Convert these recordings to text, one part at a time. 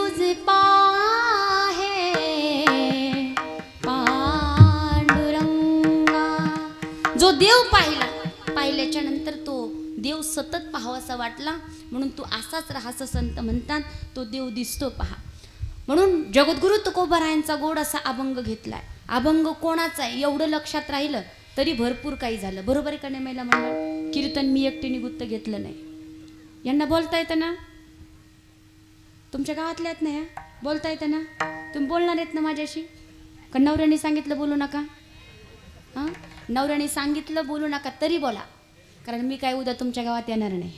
तुझे पाहे पांडुरंगा. जो देव पाहिल्याच्या नंतर तो देव सतत पाहावासा वाटला म्हणून तू असाच राहा असं संत म्हणतात. तो देव दिसतो पहा. म्हणून जगद्गुरु तुकोबारायांचा गोड असा अभंग घेतलाय. अभंग कोणाचा आहे एवढं लक्षात राहिलं तरी भरपूर काही झालं. बरोबर आहे का नाही महिला मंडळ? कीर्तन मी एकटीने गुत्त घेतलं नाही. यांना बोलता येतं ना? तुमच्या गावातल्या आहेत ना? ह्या बोलता येतं ना? तुम्ही बोलणार आहेत ना माझ्याशी? का नवऱ्याने सांगितलं बोलू नका? हां, नवऱ्याने सांगितलं बोलू नका तरी बोला, कारण मी काय उद्या तुमच्या गावात येणार नाही.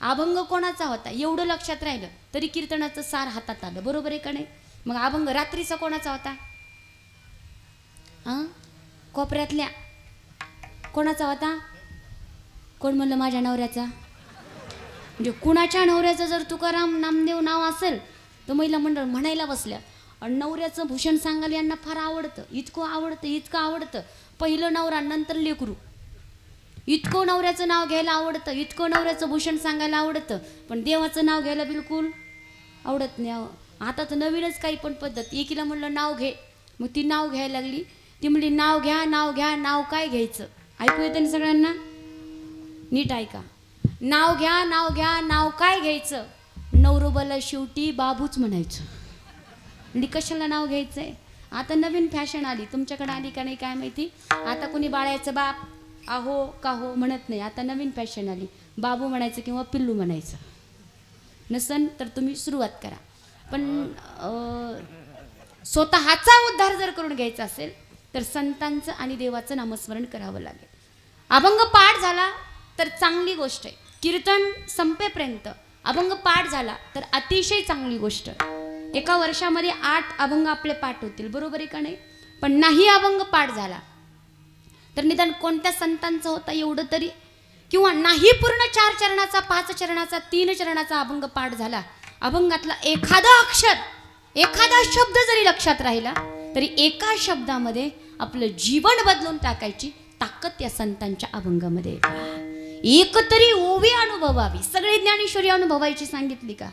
अभंग कोणाचा होता एवढं लक्षात राहिलं तरी कीर्तनाचं सार हातात आलं. बरोबर आहे का नाही? मग अभंग रात्रीचा कोणाचा होता? हां, कोपऱ्यातल्या कोणाचा होता? कोण म्हणलं माझ्या नवऱ्याचा? म्हणजे कुणाच्या नवऱ्याचं जर तुकाराम नामदेव नाव असेल तर महिला मंडळ म्हणायला बसल्या. आणि नवऱ्याचं भूषण सांगायला यांना फार आवडतं. इतकं आवडतं. पहिलं नवरा नंतर लेकरू. इतकं नवऱ्याचं नाव घ्यायला आवडतं, इतकं नवऱ्याचं भूषण सांगायला आवडतं, पण देवाचं नाव घ्यायला बिलकुल आवडत नाही. आता तर नवीनच काही पण पद्धत. एकीला म्हणलं नाव घे, मग ती नाव घ्यायला लागली. ती म्हणली नाव घ्या. नाव काय घ्यायचं? ऐकू येतं ना सगळ्यांना? नीट ऐका. नाव घ्या. नाव काय घ्यायचं? नवरोबाला शेवटी बाबूच म्हणायचं. म्हणजे कशाला नाव घ्यायचंय? आता नवीन फॅशन आली. तुमच्याकडे आली का नाही काय माहिती. आता कोणी बाळायचं बाप आहो का हो म्हणत नाही. आता नवीन फॅशन आली. बाबू म्हणायचं किंवा पिल्लू म्हणायचं. नसन तर तुम्ही सुरुवात करा. पण स्वतःचा उद्धार जर करून घ्यायचा असेल तर संतांचं आणि देवाचं नामस्मरण करावं लागेल. अभंग पाठ झाला तर चांगली गोष्ट आहे. कीर्तन संपेपर्यंत अभंग पाठ झाला तर अतिशय चांगली गोष्ट. एका वर्षामध्ये 8 अभंग आपले पाठ होतील. बरोबर आहे का नाही? पण नाही अभंग पाठ झाला तर निदान कोणत्या संतांचा होता एवढं तरी, किंवा नाही पूर्ण 4 चरणाचा, 5 चरणाचा, 3 चरणाचा अभंग पाठ झाला, अभंगातला एखादा अक्षर, एखादा शब्द जरी लक्षात राहिला तरी एका शब्दामध्ये आपलं जीवन बदलून टाकायची ताकद या संतांच्या अभंगामध्ये. एक तरी ओवी अनुभवावी. सगळी ज्ञानेश्वरी अनुभवायची सांगितली का?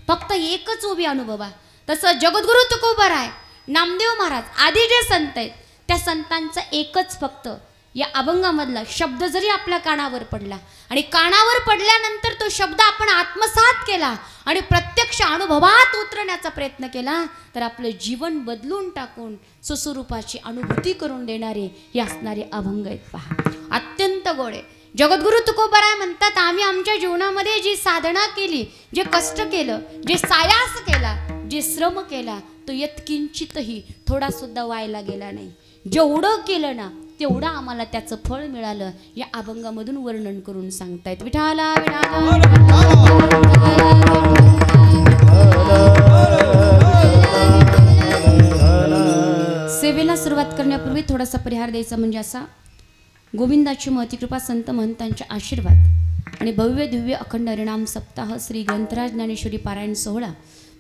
फक्त एकच ओवी अनुभवा. तसं जगद्गुरु तुकोबाराय, नामदेव महाराज आदी जे संत आहेत त्या संतांचा एकच फक्त या अभंगामधला शब्द जरी आपल्या कानावर पडला आणि कानावर पडल्यानंतर तो शब्द आपण आत्मसात केला आणि प्रत्यक्ष अनुभवात उतरण्याचा प्रयत्न केला तर आपलं जीवन बदलून टाकून स्वस्वरूपाची अनुभूती करून देणारे हे असणारे अभंग आहेत पहा. अत्यंत गोड आहे. जगद्गुरु तुकोबाराय म्हणतात, आम्ही आमच्या जीवनामध्ये जी साधना केली, जे कष्ट केलं, जे सायास केला, जे श्रम केला, तो यत्किंचितही थोडा सुद्धा वायला गेला नाही. जेवढं केलं ना तेवढं आम्हाला त्याचं फळ मिळालं या अभंगामधून वर्णन करून सांगतायत. विठाला सेवेला सुरुवात करण्यापूर्वी थोडासा परिहार द्यायचा म्हणजे असा, गोविंदाची महती कृपा, संत महंतांचे आशीर्वाद आणि भव्य दिव्य अखंड हरिनाम सप्ताह श्री ग्रंथराज ज्ञानेश्वरी पारायण सोहळा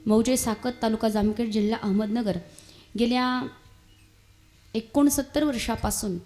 मौजे साकत तालुका जामखेड जिल्हा अहमदनगर गेल्या 69 वर्षापासून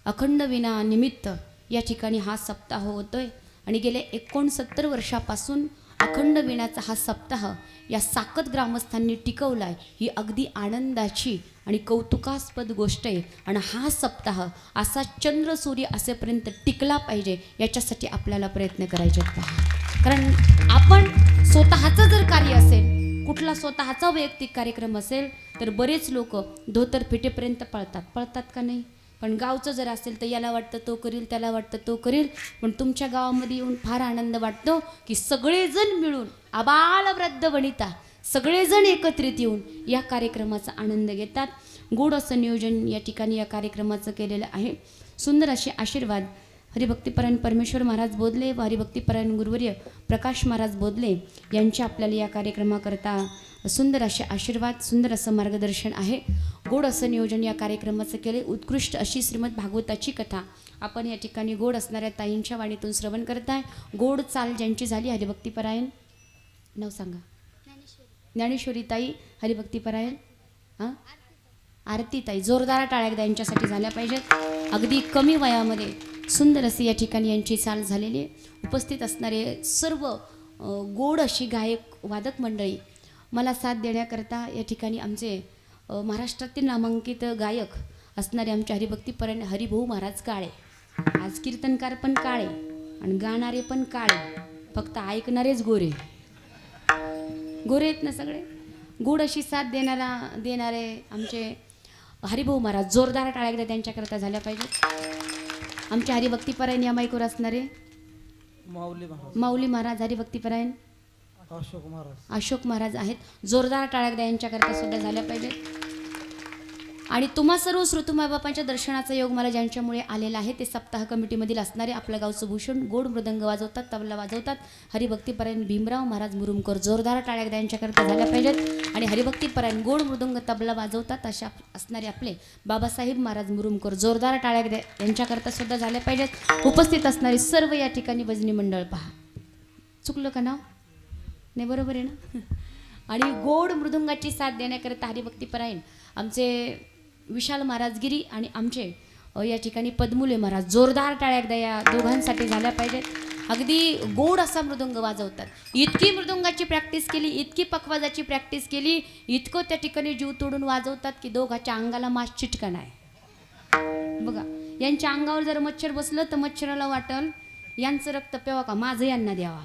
अखंड विना निमित्त या ठिकाणी हा सप्ताह होतोय. आणि गेल्या 69 वर्षापासून अखंड विणाचा हा सप्ताह या साकत ग्रामस्थांनी टिकवलाय. ही अगदी आनंदाची आणि कौतुकास्पद गोष्ट आहे. आणि हा सप्ताह असा चंद्र सूर्य असेपर्यंत टिकला पाहिजे याच्यासाठी आपल्याला प्रयत्न करायचे आहेत. कारण आपण स्वतःचं जर कार्य असेल, कुठला स्वतःचा वैयक्तिक कार्यक्रम असेल तर बरेच लोक धोतर फिटेपर्यंत पळतात का नाही? पण गावचं जर असेल तर याला वाटतं तो करील, त्याला वाटतं तो करील. पण तुमच्या गावामध्ये येऊन फार आनंद वाटतो की सगळेजण मिळून आबाल वृद्ध वनिता सगळेजण एकत्रित येऊन या कार्यक्रमाचा आनंद घेतात. गोड असं नियोजन या ठिकाणी या कार्यक्रमाचं केलेलं आहे. सुंदर असे आशीर्वाद हरिभक्तीपरायण परमेश्वर महाराज बोधले व हरिभक्तीपरायण गुरुवर्य प्रकाश महाराज बोधले यांचे आपल्याला या कार्यक्रमाकरता सुंदर असे आशीर्वाद, सुंदर असं मार्गदर्शन आहे. गोड असं नियोजन या कार्यक्रमाचं केले. उत्कृष्ट अशी श्रीमद भागवताची कथा आपण या ठिकाणी गोड असणाऱ्या ताईंच्या वाणीतून श्रवण करताय. गोड चाल ज्यांची झाली हरिभक्तीपरायण नाव सांगा. ज्ञानेश्वरी ताई हरिभक्तीपरायण, आरती ताई. जोरदार टाळ्या एकदा यांच्यासाठी झाल्या पाहिजेत. अगदी कमी वयामध्ये सुंदर अशी या ठिकाणी यांची चाल झालेली आहे. उपस्थित असणारे सर्व गोड अशी गायक वादक मंडळी मला साथ देण्याकरता या ठिकाणी आमचे महाराष्ट्रातील नामांकित गायक असणारे आमचे हरिभक्तीपरायण हरिभाऊ महाराज काळे. आज कीर्तनकार पण काळे आणि गाणारे पण काळे, फक्त ऐकणारेच गोरे. गोरे आहेत ना सगळे. गोड अशी साथ देणारे आमचे हरिभाऊ महाराज जोरदार टाळ्या एकदा त्यांच्याकरता झाल्या पाहिजेत. आमचे हरिभक्तीपरायण या माईकवर असणारे माऊली महाराज हरिभक्तीपरायण अशोक महाराज आहेत. जोरदार टाळ्या एकदा यांच्याकरता सुद्धा झाल्या पाहिजेत. आणि तुम्हा सर्व श्रोतुमाय बापांच्या दर्शनाचा योग मला ज्यांच्यामुळे आलेला आहे ते सप्ताह कमिटीमधील असणारे आपल्या गावचं भूषण गोड मृदंग वाजवतात, तबला वाजवतात, हरिभक्तीपरायण भीमराव महाराज मुरुमकर. जोरदार टाळ्या एकदा यांच्याकरता झाल्या पाहिजेत. आणि हरिभक्तीपरायण गोड मृदंग तबला वाजवतात अशा असणारे आपले बाबासाहेब महाराज मुरुमकर. जोरदार टाळ्या एकदा यांच्याकरता सुद्धा झाल्या पाहिजेत. उपस्थित असणारे सर्व या ठिकाणी भजनी मंडळ पहा. चुकलं का नाव? नाही, बरोबर आहे ना? आणि गोड मृदुंगाची साथ देण्याकरता हरिभक्तीपरायण आमचे विशाल महाराजगिरी आणि आमचे या ठिकाणी पद्मुले महाराज. जोरदार टाळ्या एकदा या दोघांसाठी झाल्या पाहिजेत. अगदी गोड असा मृदुंग वाजवतात. इतकी मृदुंगाची प्रॅक्टिस केली, इतकी पखवाजाची प्रॅक्टिस केली, इतकं त्या ठिकाणी जीव तोडून वाजवतात की दोघांच्या अंगाला मास चिटकन आहे. बघा, यांच्या अंगावर जर मच्छर बसलं तर मच्छराला वाटल यांचं रक्त प्यावा का माझं यांना द्यावा.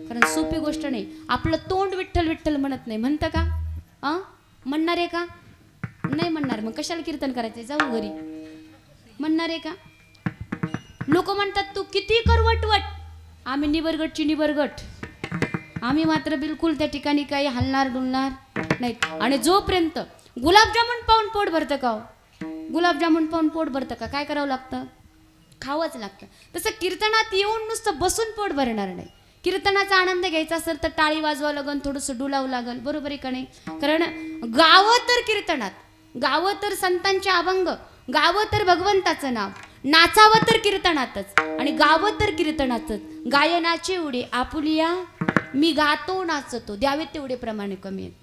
कारण सोपी गोष्ट नाही. आपलं तोंड विठ्ठल विठ्ठल म्हणत नाही, म्हणतं का? म्हणणार आहे का? नाही म्हणणार. मग कशाला कीर्तन करायचे? जाऊ घरी. म्हणणार आहे का? लोक म्हणतात तू किती कर वटवट. आम्ही निबरगटची निबरगट. आम्ही मात्र बिलकुल त्या ठिकाणी काही हलणार डुलणार नाहीत. आणि जोपर्यंत गुलाबजामुन पाहून पोट भरतं का? गुलाबजामुन पाहून पोट भरतं का? काय करावं लागतं? खावंच लागतं. तसं कीर्तनात येऊन नुसतं बसून पोट भरणार नाही. कीर्तनाचा आनंद घ्यायचा असेल तर टाळी वाजवावं लागेल, थोडंसं डुलावं लागेल. बरोबर आहे का नाही? कारण गावं तर कीर्तनात, गावं तर संतांचे अभंग, गावं तर भगवंताचं नाव, नाचावं तर कीर्तनातच आणि गावं तर कीर्तनातच. गायनाचे उडे आपुलिया मी गातो नाचतो, द्यावे तेवढे प्रमाणे कमी आहेत.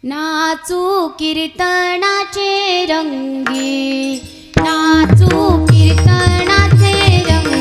नाचू कीर्तनाचे रंगी, नाचू कीर्तनाचे रंगी.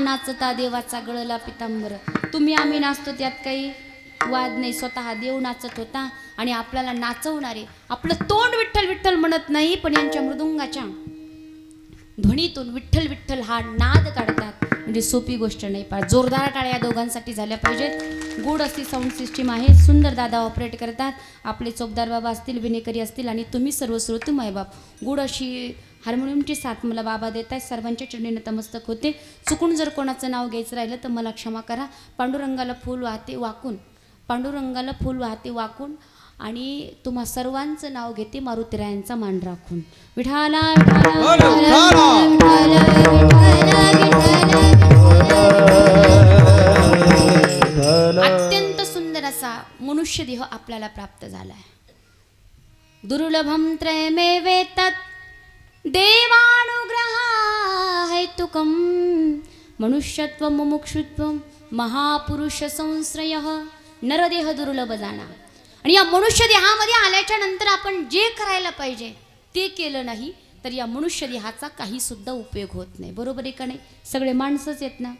नाचता देवाचा गळला पितांबर. तुम्ही आम्ही नाचतो त्यात काही वाद नाही. स्वतः देव नाचत होता आणि आपल्याला नाचवणारे आपलं तोंड विठ्ठल विठ्ठल म्हणत नाही, पण यांच्या मृदुंगाच्या ध्वनीतून विठ्ठल विठ्ठल हा नाद काढतात. म्हणजे सोपी गोष्ट नाही. पण जोरदार टाळ्या दोघांसाठी झाल्या पाहिजेत. गोड अशी साऊंड सिस्टीम आहे. सुंदर दादा ऑपरेट करतात. आपले चौकदार बाबा असतील, विनेकरी असतील आणि तुम्ही सर्व श्रोते मायबाप. गोड अशी हार्मोनियमची साथ मला बाबा देत आहेत. सर्वांच्या चरणी नतमस्तक होते. चुकून जर कोणाचं नाव घ्यायचं राहिलं तर मला क्षमा करा. पांडुरंगाला फूल वाहते वाकून, पांडुरंगाला फूल वाहते वाकून आणि तुम्हा सर्वांचं नाव घेते मारुतीरायांचा मान राखून. विठाला अत्यंत सुंदर असा मनुष्य देह आपल्याला प्राप्त झालाय. दुर्लभम त्रयमेवे तत् देवानुग्रह हेतुकम मनुष्यत्व मुमुक्षुत्व महापुरुष संश्रय नरदेह दुर्लभ जाणा. आणि या मनुष्य देहामध्ये आल्याच्या नंतर आपण जे करायला पाहिजे ते केलं नाही तर या मनुष्य देहाचा काही सुद्धा उपयोग होत नाही. बरोबर आहे का नाही? सगळे माणसंच आहेत ना.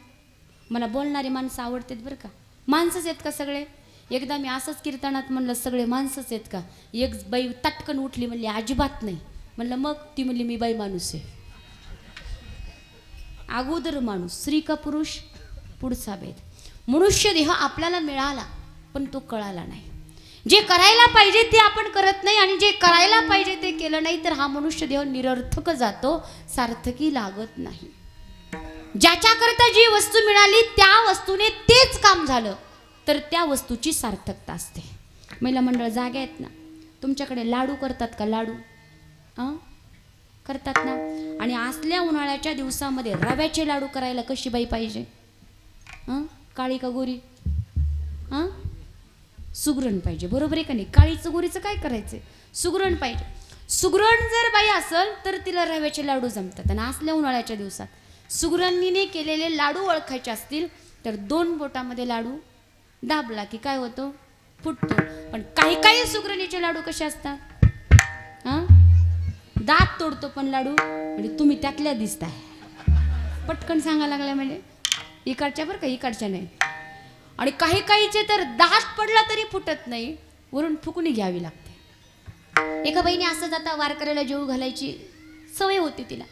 मला बोलणारे माणसं आवडतात बरं का. माणसंच आहेत का सगळे? एकदा मी असंच कीर्तनात म्हणलं सगळे माणसंच आहेत का? एक बाई तटकन उठली म्हणली अजिबात नाही. म्हणलं मग? ती म्हणली मी बाई माणूस आहे. अगोदर माणूस, स्त्री का पुरुष पुढचा भेद. मनुष्य देह आपल्याला मिळाला पण तो कळाला नाही. जे करायला पाहिजे ते आपण करत नाही आणि जे करायला पाहिजे ते केलं नाही तर हा मनुष्य देह निरर्थक जातो, सार्थकी लागत नाही. ज्याच्याकरता जी वस्तू मिळाली त्या वस्तूने तेच काम झालं तर त्या वस्तूची सार्थकता असते. महिला मंडळ जागे आहेत ना, तुमच्याकडे लाडू करतात का? लाडू करतात ना. आणि असल्या उन्हाळ्याच्या दिवसामध्ये रव्याचे लाडू करायला कशी बाई पाहिजे? काळी का गोरी? सुगरण पाहिजे, बरोबर आहे का नाही? काळीचं गोरीचं काय करायचं? सुगरण पाहिजे. सुगरण जर बाई असेल तर तिला रव्याचे लाडू जमतात. आणि असल्या उन्हाळ्याच्या दिवसात सुगरणीने केलेले लाडू ओळखायचे असतील तर 2 बोटामध्ये लाडू दाबला की काय होतो? फुटतो. पण काही काही सुगरणीचे लाडू कसे असतात? दात तोडतो पण लाडू. म्हणजे तुम्ही त्यातल्या दिसताय. पटकन सांगा लागलाय म्हणजे इकडच्या बरं का, इकडच्या नाही. आणि काही काहीचे तर दात पडला तरी फुटत नाही, वरून फुकणी घ्यावी लागते. एका बाईने असं जाता वारकऱ्याला जेवू घालायची सवय होती तिला.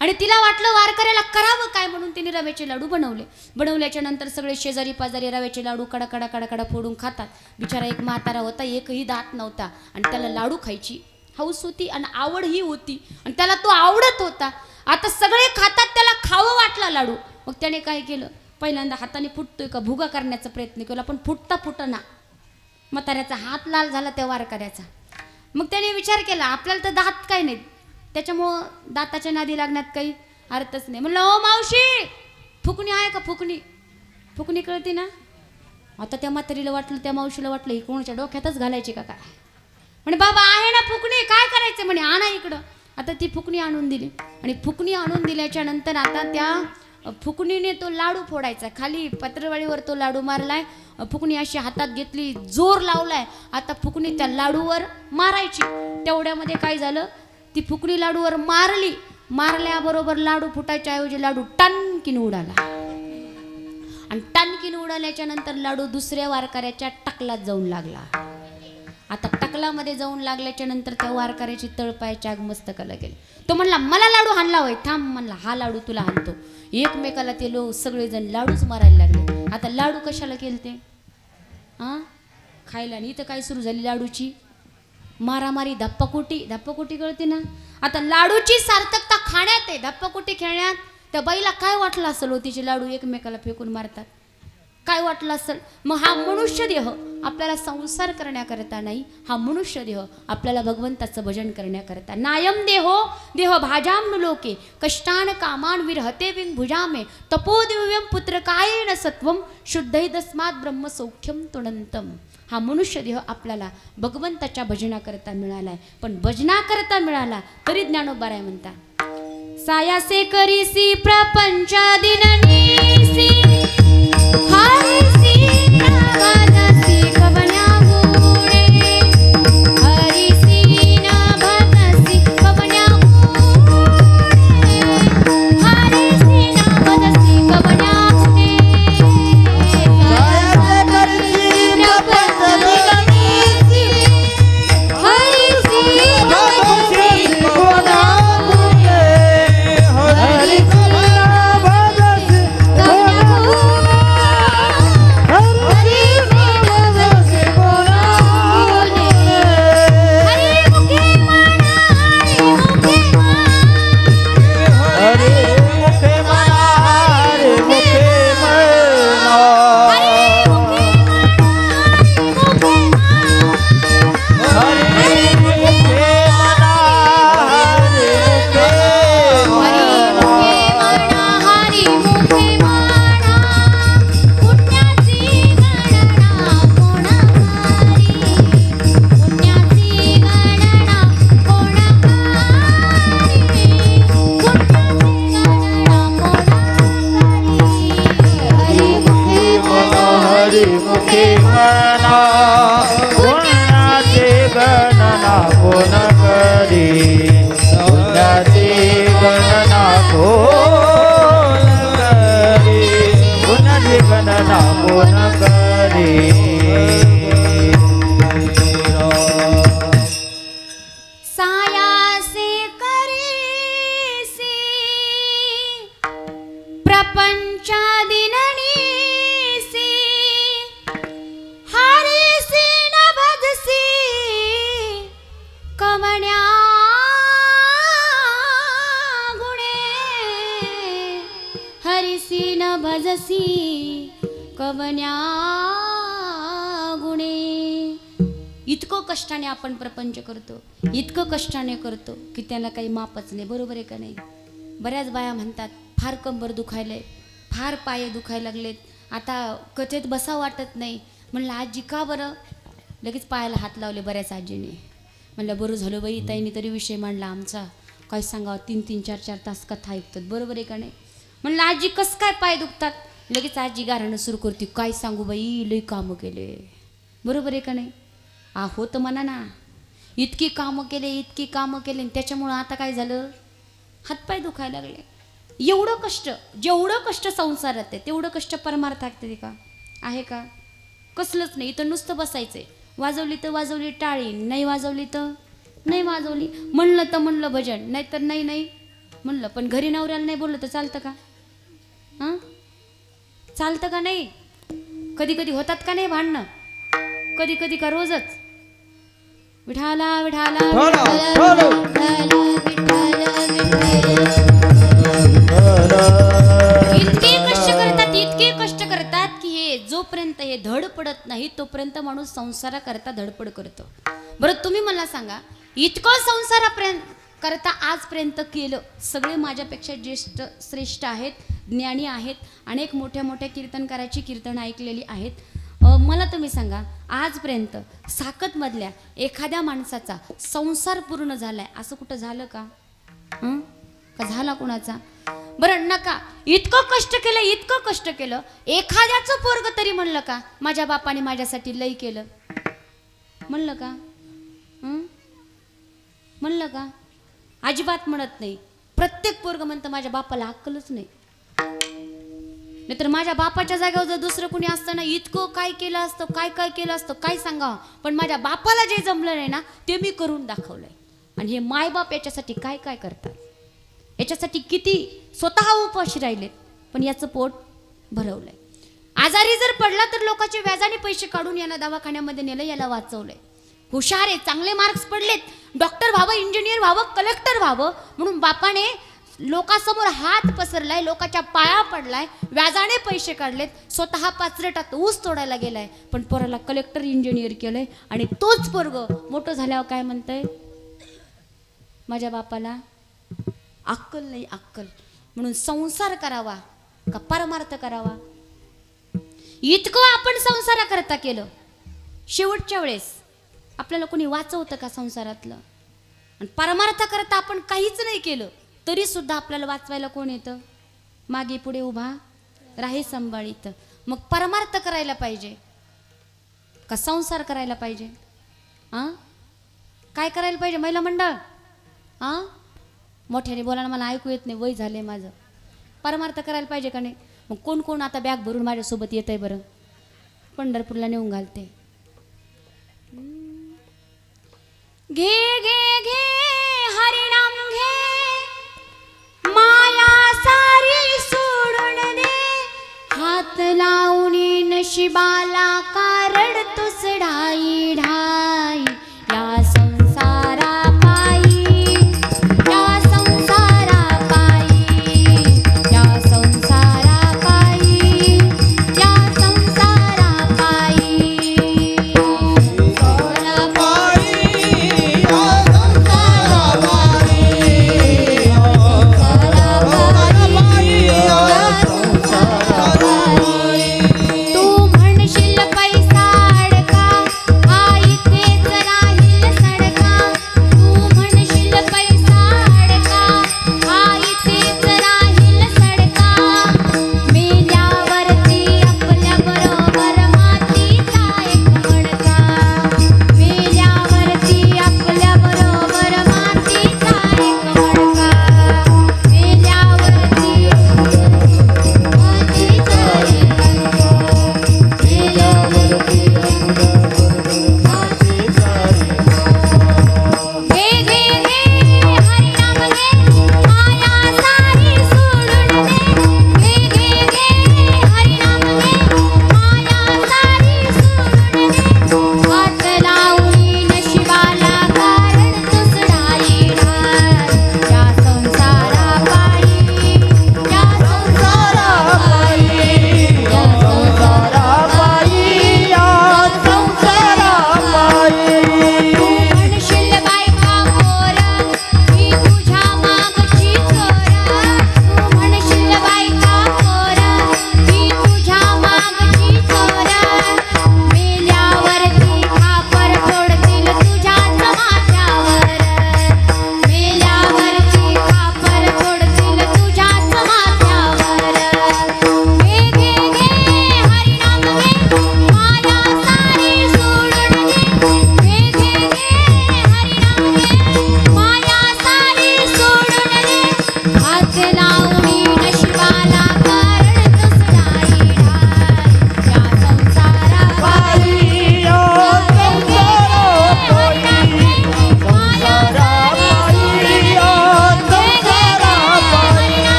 आणि तिला वाटलं वारकऱ्याला करावं काय, म्हणून तिने रव्याचे लाडू बनवले. बनवल्याच्या नंतर सगळे शेजारी पाजारी रव्याचे लाडू कडा कडा कडा कडा फोडून खातात. बिचारा एक म्हातारा होता, एकही दात नव्हता आणि त्याला लाडू खायची हौस होती आणि आवड ही होती आणि त्याला तो आवडत होता. आता सगळे खातात, त्याला खावं वाटला लाडू. मग त्याने काय केलं? पहिल्यांदा हाताने फुटतोय का भुगा करण्याचा प्रयत्न केला, पण फुटता फुटना. म्हाताऱ्याचा हात लाल झाला त्या वारकऱ्याचा. मग त्याने विचार केला आपल्याला तर दात काय नाहीत, त्याच्यामुळं दाताच्या नादी लागण्यात काही अर्थच नाही. म्हणलं ओ मावशी, फुकणी आहे का? फुकणी फुकणी कळते ना. आता त्या म्हातारीला वाटलं, त्या मावशीला वाटलं ही कोणाच्या डोक्यातच घालायची का काय. म्हणे बाबा आहे ना फुकणी, काय करायचं? म्हणे आणा इकडं. आता ती फुकणी आणून दिली आणि फुकणी आणून दिल्याच्या नंतर आता त्या फुकणीने तो लाडू फोडायचा. खाली पत्रवाळीवर तो लाडू मारलाय, फुकणी अशी हातात घेतली, जोर लावलाय. आता फुकणी त्या लाडूवर मारायची. तेवढ्यामध्ये काय झालं? ती फुकणी लाडूवर मारली. मारल्याबरोबर लाडू फुटायच्या ऐवजी लाडू टनकीन उडाला. आणि टनकीन उडाल्याच्या नंतर लाडू दुसऱ्या वारकऱ्याच्या टकलात जाऊन लागला. आता टकलामध्ये जाऊन लागल्याच्या नंतर त्या वारकऱ्याची तळपायाच्या आग मस्तकाला गेली. तो म्हणला मला लाडू हाणला होय, थांब. म्हणला हा लाडू तुला हाणतो. एकमेकाला ते लोक सगळेजण लाडूच मारायला लागले. आता लाडू कशाला केलते? खायला. आणि इथं काय सुरू झाली? लाडूची मारामारी, धप्पाकुटी. धप्पाकुटी कळते ना. आता लाडूची सार्थकता खाण्यात आहे, धप्पाकुटी खेळण्यात. त्या बाईला काय वाटलं असेल हो, तिचे लाडू एकमेकाला फेकून मारतात? काय वाटलं असेल? मग हा मनुष्य देह आपल्याला संसार करण्याकरता नाही, हा मनुष्य देह आपल्याला भगवंताचं भजन करण्याकरता. नायम देहो देह भाजाम लोके कष्टान कामान विरहते विंग भुजामे तपो दिव्यम पुत्र कायेन सत्वम शुद्धैदस्मात ब्रह्म सौख्यम तुणंतम. हा मनुष्य देह आपल्याला भगवंताच्या भजनाकरता मिळालाय. पण भजनाकरता मिळाला तरी ज्ञानोबाराय म्हणता सायासे करीसी प्रपंच दिननीसी हरिसी नागदसी कवन्या गुणे हरिसी नागदसी कवन्या गुणे हरिसी नागदसी कवन्या गुणे सायासे करीसी प्रपंच दिननीसी हरिसी नागदसी कवन्या गुणे हरिसी नागदसी प्रपंचादिननीसी हरिसी न भजसी कवण्या गुणे हरिसी न भजसी कवण्या गुणे. इतकं कष्टाने आपण प्रपंच करतो, इतकं कष्टाने करतो की त्याला काही मापच नाही. बरोबर आहे का नाही? बऱ्याच बाया म्हणतात फार कंबर दुखायलंय, फार पाय दुखायला लागलेत, आता कथेत बसा वाटत नाही. म्हणलं आजी का बरं? लगेच पायाला हात लावले बऱ्याच आजीने. म्हणलं बरं झालं बाई, ताईने तरी विषय मांडला आमचा. काय सांगावं, 3-3, 4-4 तास कथा ऐकतात. बरोबर आहे का नाही? म्हणलं आजी कसं काय पाय दुखतात? लगेच आजी गारणं सुरू करते, काय सांगू बाई, लई कामं केले. बरोबर आहे का नाही? हो तर म्हणा ना, इतकी कामं केले, इतकी कामं केले, त्याच्यामुळं आता काय झालं, हातपाय दुखायला लागले. एवढं कष्ट, जेवढं कष्ट संसारात आहे तेवढं कष्ट परमार्थात आहे का? आहे का? कसलंच नाही. इथं नुसतं बसायचंय. वाजवली तर वाजवली टाळी, नाही वाजवली तर नाही वाजवली. म्हणलं तर म्हणलं भजन, नाही तर नाही नाही म्हणलं. पण घरी नवऱ्याला नाही बोललं तर चालतं का? हां, चालतं का नाही? कधी कधी होतात का नाही भांडणं? कधी कधी का रोजच? विठाला विठाला इतके कष्ट करतात, इतके कष्ट करतात की हे जोपर्यंत हे धड पडत नाही तोपर्यंत माणूस संसारा करता धडपड करतो. बरं तुम्ही मला सांगा, इतकं संसारापर्यंत करता आजपर्यंत केलं, सगळे माझ्यापेक्षा ज्येष्ठ श्रेष्ठ आहेत, ज्ञानी आहेत, अनेक मोठ्या मोठ्या कीर्तनकाराची कीर्तन ऐकलेली आहेत. मला तुम्ही सांगा, आजपर्यंत साकतमधल्या एखाद्या माणसाचा संसार पूर्ण झालाय असं कुठं झालं का? का झाला कोणाचा? बरं नका, इतकं कष्ट केलं, इतकं कष्ट केलं, एखाद्याचं पोरग तरी म्हणलं का माझ्या बापाने माझ्यासाठी लई केलं? म्हणलं का? म्हणलं का? अजिबात म्हणत नाही. प्रत्येक पोरग म्हणतं माझ्या बापाला अक्कलच नाही. नाहीतर माझ्या बापाच्या जागेवर जर दुसरं कुणी असतं ना, इतकं काय केलं असतं, काय काय केलं असतं, काय सांगावं. पण माझ्या बापाला जे जमलं नाही ना ते मी करून दाखवलंय. आणि हे मायबाप याच्यासाठी काय काय करतात, याच्यासाठी किती स्वतः उपाशी राहिलेत, पण याचं पोट भरवलंय. आजारी जर पडला तर लोकांचे व्याजाने पैसे काढून याला दवाखान्यामध्ये नेलं, याला वाचवलंय. हुशार आहे, चांगले मार्क्स पडलेत, डॉक्टर व्हावं, इंजिनियर व्हावं, कलेक्टर व्हावं म्हणून बापाने लोकांसमोर हात पसरलाय, लोकांच्या पाया पडलाय, व्याजाने पैसे काढलेत, स्वतः पाचरेटात ऊस तोडायला गेलाय, पण पोराला कलेक्टर इंजिनियर केलंय. आणि तोच पोरग मोठं झाल्यावर काय म्हणतंय, माझ्या बापाला अक्कल नाही, अक्कल. म्हणून संसार करावा का परमार्थ करावा? इतकं आपण संसाराकरता केलं, शेवटच्या वेळेस आपल्याला कोणी वाचवतं का संसारातलं? आणि परमार्थाकरता आपण काहीच नाही केलं तरी सुद्धा आपल्याला वाचवायला कोण येतं? मागे पुढे उभा राही संभाळीत. मग परमार्थ करायला पाहिजे का संसार करायला पाहिजे? काय करायला पाहिजे महिला मंडळ? मोठ्याने बोला ना, मला ऐकू येत नाही, वय झालंय माझं. परमार्थ करायला पाहिजे का नाही? मग कोण कोण आता बॅग भरून माझ्यासोबत येत आहे बरं? पंढरपूरला नेऊन घालते. घे घे घे हरिनाम घे, माया सारी सोडून दे, हात लावून नशिबाला कारण तुसडाई ढाई. या संसारा पायी, या संसारा पायी, या संसारा पायी, या संसारा पायी, संसारा पायी, या संसारा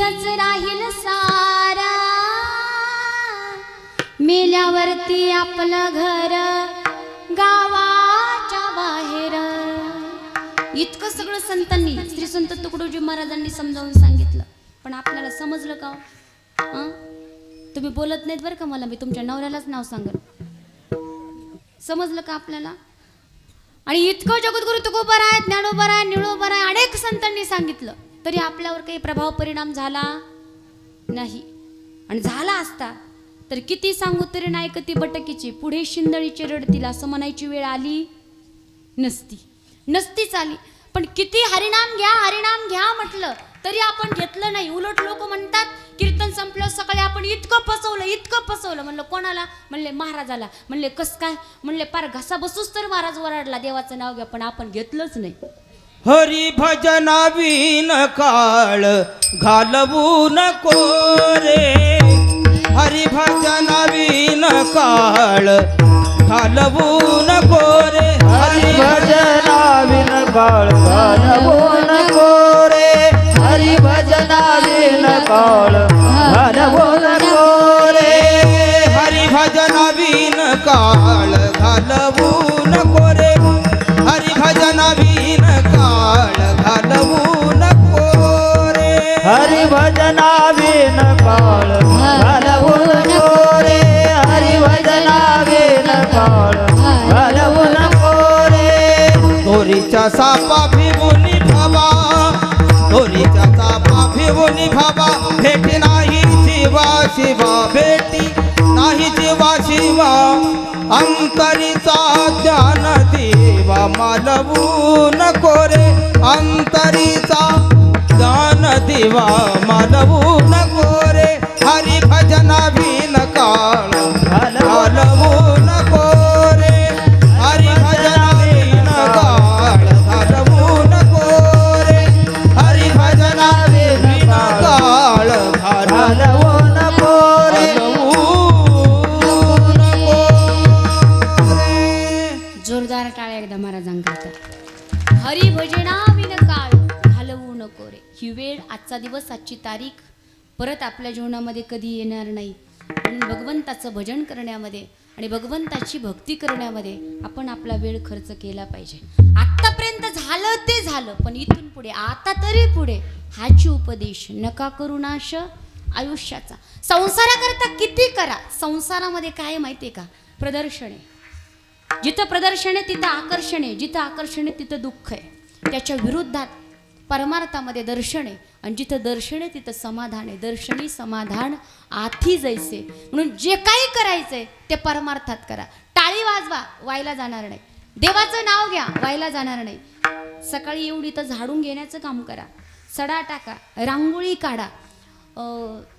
मीच राहील सारा, मेल्यावरती आपलं घर गावाच्या बाहेर. इतकं सगळं संतांनी, श्री संत तुकडोजी महाराजांनी समजावून सांगितलं, पण आपल्याला समजलं का? तुम्ही बोलत नाहीत बरं का मला, मी तुमच्या नवऱ्यालाच नाव सांगेन. समजलं का आपल्याला? आणि इतकं जगद्गुरु तुकोबाराय, ज्ञानोबाराय, निळोबाराय अनेक संतांनी सांगितलं, तरी आपल्यावर काही प्रभाव परिणाम झाला नाही. आणि झाला असता तर किती सांगू तरी नाही कती बटकीची पुढे शिंदळीची रडतील असं म्हणायची वेळ आली नसतीच आली. पण किती हरिनाम घ्या म्हटलं तरी आपण घेतलं नाही. उलट लोक म्हणतात कीर्तन संपलं सकाळी आपण इतकं फसवलं. म्हणलं कोणाला? म्हणले महाराजाला. म्हणले कस काय? म्हणले पार घसा बसूच तर महाराज वराडला देवाचं नाव घ्या, पण आपण घेतलंच नाही. हरी भजना विन काळ घालवू नको रे, हरी भजना विन काळ घालवू नको रे, हरी भजना विन काळ घालवू नको रे, हरी भजना विन काळ घालवू नको रे, हरी भजना विन काळ घालवू नको रे, हरी भजना विन काळ घालवू नको रे, हरी भजना विन काळ घालवू नको रे, हरी भजना विन काळ घालवू नको रे. दोरीच्या सापा भिवूनी भावा, दोरीच्या सापा भिवूनी भावा, भेटी नाही शिवा भेटी नाही शिवा, अंतरीचा ज्ञान देवा मालवू नको रे, अंतरीचा ज्ञान देवा मालवू नको रे, हरी भजना विन काळ घालवू नको रे, हरी भजना विन काळ घालवू नको रे, हरी भजना विन काळ घालवू नको रे. जोरदार टाळ्या एकदा महाराजांकरता. हरी भजना विन काळ घालवू नको रे. ही वेळ, आजचा दिवस, आजची तारीख परत आपल्या जीवनामध्ये कधी येणार नाही. म्हणून भगवंताचं भजन करण्यामध्ये आणि भगवंताची भक्ती करण्यामध्ये आपण आपला वेळ खर्च केला पाहिजे. आत्तापर्यंत झालं ते झालं, पण इथून पुढे, आता तरी पुढे हाची उपदेश नका करू नाश आयुष्याचा. संसाराकरता किती करा, संसारामध्ये काय माहितीये का? प्रदर्शन आहे. जिथं प्रदर्शन आहे तिथं आकर्षण आहे, जिथं आकर्षण आहे तिथं दुःख आहे. त्याच्या विरुद्धात परमार्थामध्ये दर्शन आहे, आणि जिथं दर्शन आहे तिथं समाधान आहे. दर्शनी समाधान आथी जैसे. म्हणून जे काही करायचंय ते परमार्थात करा. टाळी वाजवा, व्हायला जाणार नाही. देवाचं नाव घ्या, व्हायला जाणार नाही. सकाळी एवढी तर झाडून घेण्याचं काम करा, सडा टाका, रांगोळी काढा,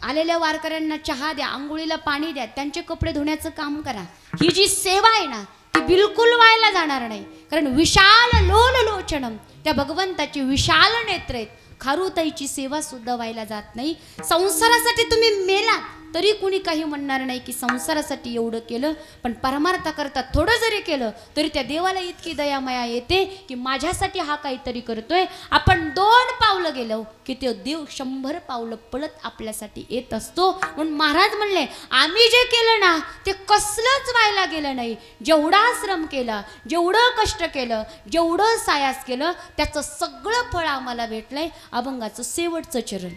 आलेल्या वारकऱ्यांना चहा द्या, आंघोळीला पाणी द्या, त्यांचे कपडे धुण्याचं काम करा. ही जी सेवा आहे ना ती बिलकुल व्हायला जाणार नाही. कारण विशाल लोल लोचनम, त्या भगवंताची विशाल नेत्र आहेत. खारुताईची सेवा सुद्धा व्हायला जात नाही. संसारासाठी तुम्ही मेला तरी कुणी काही म्हणणार नाही की संसारासाठी एवढं केलं, पण परमार्थाकरता थोडं जरी केलं तरी त्या देवाला इतकी दयामया येते की माझ्यासाठी हा काहीतरी करतोय. आपण 2 पावलं गेलो की ते देव 100 पावलं पळत आपल्यासाठी येत असतो. म्हणून महाराज म्हणले, आम्ही जे केलं ना ते कसलंच व्हायला गेलं नाही. जेवढा श्रम केला, जेवढं कष्ट केलं, जेवढं सायास केलं, त्याचं सगळं फळ आम्हाला भेटलंय. अभंगाचं शेवटचं चरण.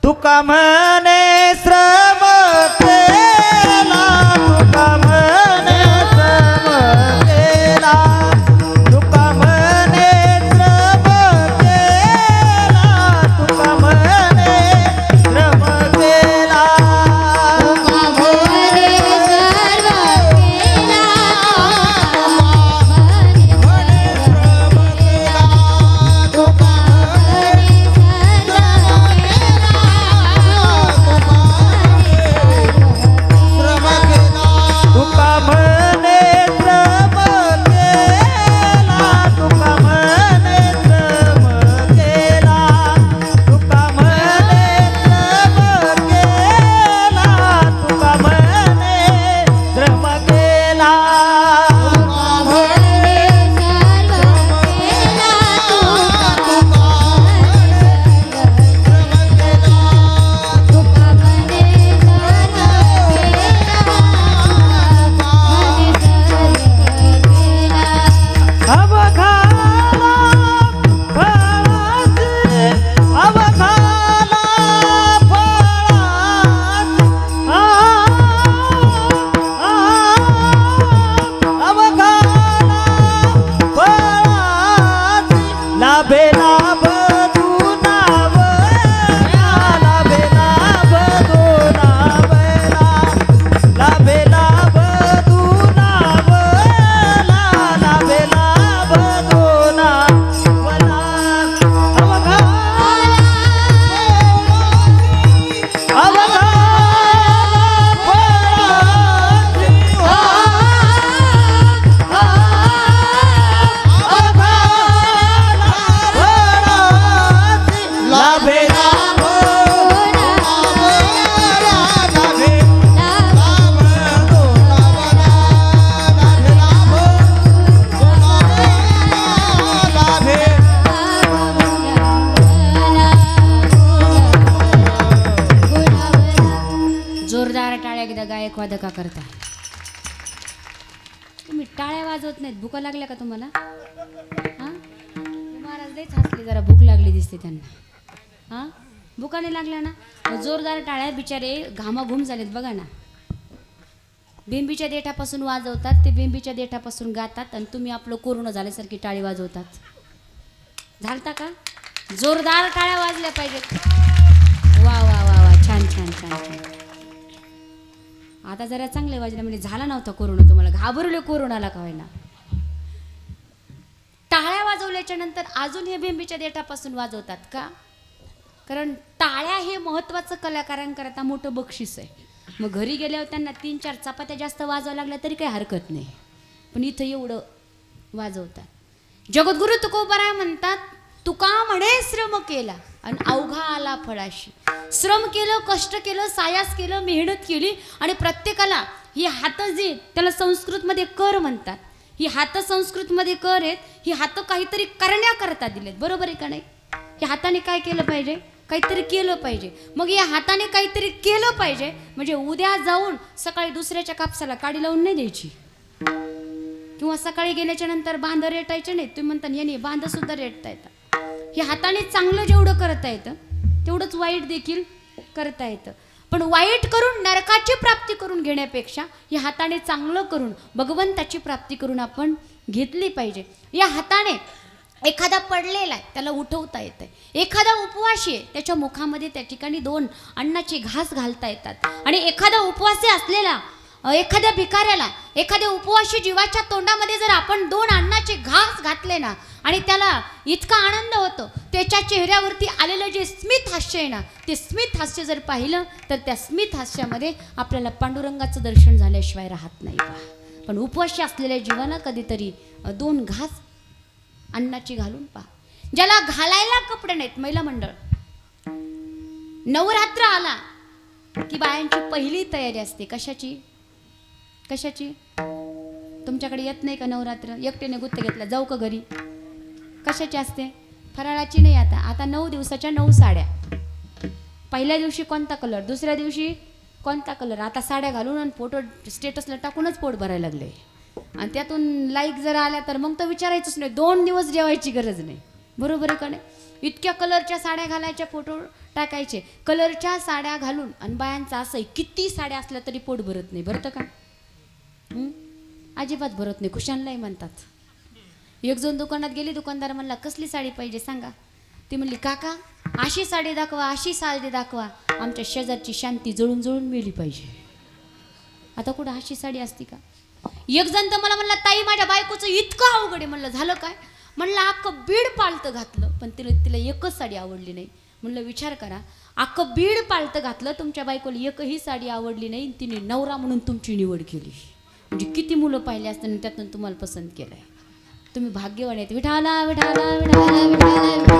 तुका म्हणे श्रम केला, तुका म्हणे श्रम केला, तुका म्हणे श्रम केला, तुका म्हणे श्रम केला, तुका म्हणे श्रम केला, म्हणे श्रम केला, तुका म्हणे श्रम केला, एकदा गायकवाद का करता. तुम्ही टाळ्या वाजवत नाहीत. भुका लागल्या का तुम्हाला? हां, महाराज लयच हसले, जरा भूक लागली दिसते त्यांना. हां, भुका नाही लागल्या ना? मग जोरदार टाळ्या. बिचारे घामाघूम झालेत बघा ना. बेंबीच्या देठापासून वाजवतात, ते बेंबीच्या देठापासून गातात आणि तुम्ही आपलं कोरोना झाल्यासारखी टाळी वाजवतात. झालता का? जोरदार टाळ्या वाजल्या पाहिजेत. वा वा वा वा, छान छान छान छान. आता जरा चांगले वाजले म्हणजे झाला नव्हता कोरोना तुम्हाला. घाबरले कोरोनाला का होईना. टाळ्या वाजवल्याच्या नंतर अजून हे बेंबीच्या देठापासून वाजवतात का? कारण टाळ्या हे महत्त्वाचं कलाकारांकरता मोठं बक्षीस आहे. मग घरी गेल्यावर त्यांना 3-4 चपात्या जास्त वाजवायला लागल्या तरी काही हरकत नाही, पण इथं एवढं वाजवतात. जगद्गुरु तुकोबाराय म्हणतात, तुका म्हणे श्रम केला आणि अवघा आला फळाशी. श्रम केलं, कष्ट केलं, सायास केलं, मेहनत केली आणि प्रत्येकाला ही हात जे त्याला संस्कृतमध्ये कर म्हणतात. ही हात संस्कृतमध्ये कर आहेत. ही हात काहीतरी करण्याकरता दिलेत. बरोबर आहे का नाही? या हाताने काय केलं पाहिजे? काहीतरी केलं पाहिजे. मग या हाताने काहीतरी केलं पाहिजे म्हणजे उद्या जाऊन सकाळी दुसऱ्याच्या कापसाला काडी लावून नाही द्यायची, किंवा सकाळी गेल्याच्या नंतर बांध रेटायचे नाही. तुम्ही म्हणता याने बांध सुद्धा रेटता येतात. हे हाताने चांगलं जेवढं करता येतं तेवढंच वाईट देखील करता येतं. पण वाईट करून नरकाची प्राप्ती करून घेण्यापेक्षा या हाताने चांगलं करून भगवंताची प्राप्ती करून आपण घेतली पाहिजे. या हाताने एखादा पडलेला आहे त्याला उठवता येतं. एखादा उपवासी आहे त्याच्या मुखामध्ये त्या ठिकाणी 2 अन्नाची घास घालता येतात. आणि एखादा उपवासी असलेला एखाद्या भिकाऱ्याला, एखाद्या उपवासी जीवाच्या तोंडामध्ये जर आपण 2 अन्नाचे घास घातले ना आणि त्याला इतका आनंद होतो, त्याच्या चेहऱ्यावरती आलेलं जे स्मित हास्य आहे ना, ते स्मित हास्य जर पाहिलं तर त्या स्मित हास्यामध्ये आपल्याला पांडुरंगाचं दर्शन झाल्याशिवाय राहत नाही. पण उपवासी असलेल्या जीवाला कधीतरी 2 घास अन्नाची घालून पहा. ज्याला घालायला कपडे नाहीत, महिला मंडळ, नवरात्र आला की बायांची पहिली तयारी असते. कशाची? कशाची? तुमच्याकडे येत नाही का नवरात्र? एकटेने गुत्त घेतला, जाऊ का घरी? कशाची असते? फराळाची नाही. आता 9 दिवसाच्या 9 साड्या. पहिल्या दिवशी कोणता कलर, दुसऱ्या दिवशी कोणता कलर. आता साड्या घालून आणि फोटो स्टेटसला टाकूनच पोट भरायला लागले. आणि त्यातून लाईक जर आल्या तर मग तर विचारायचंच नाही, 2 दिवस जेवायची गरज नाही. बरोबर आहे का नाही? इतक्या कलरच्या साड्या घालायच्या, फोटो टाकायचे. कलरच्या साड्या घालून आणि बायांचं असं किती साड्या असल्या तरी पोट भरत नाही. भरतं का? अजिबात भरत नाही. खुशाललाही म्हणतात. 1 जण दुकानात गेली, दुकानदार म्हणला कसली साडी पाहिजे सांगा. ती म्हणली काका अशी साडी दाखवा, अशी साडी दाखवा, आमच्या शेजारची शांती जळून जळून मेली पाहिजे. आता कुठं अशी साडी असती का? 1 जण तर मला म्हणला ताई माझ्या बायकोचं इतकं अवघड आहे. म्हणलं झालं काय? म्हणलं अख्खं बीड पालतं घातलं पण तिला एकच साडी आवडली नाही. म्हणलं विचार करा, अख्खं बीड पालतं घातलं, तुमच्या बायकोला एकही साडी आवडली नाही, तिने नवरा म्हणून तुमची निवड केली. म्हणजे किती मुलं पाहिले असताना त्यातून तुम्हाला पसंत केलंय. तुम्ही भाग्यवान आहेत. विठाला विठाला विठाला विठाला.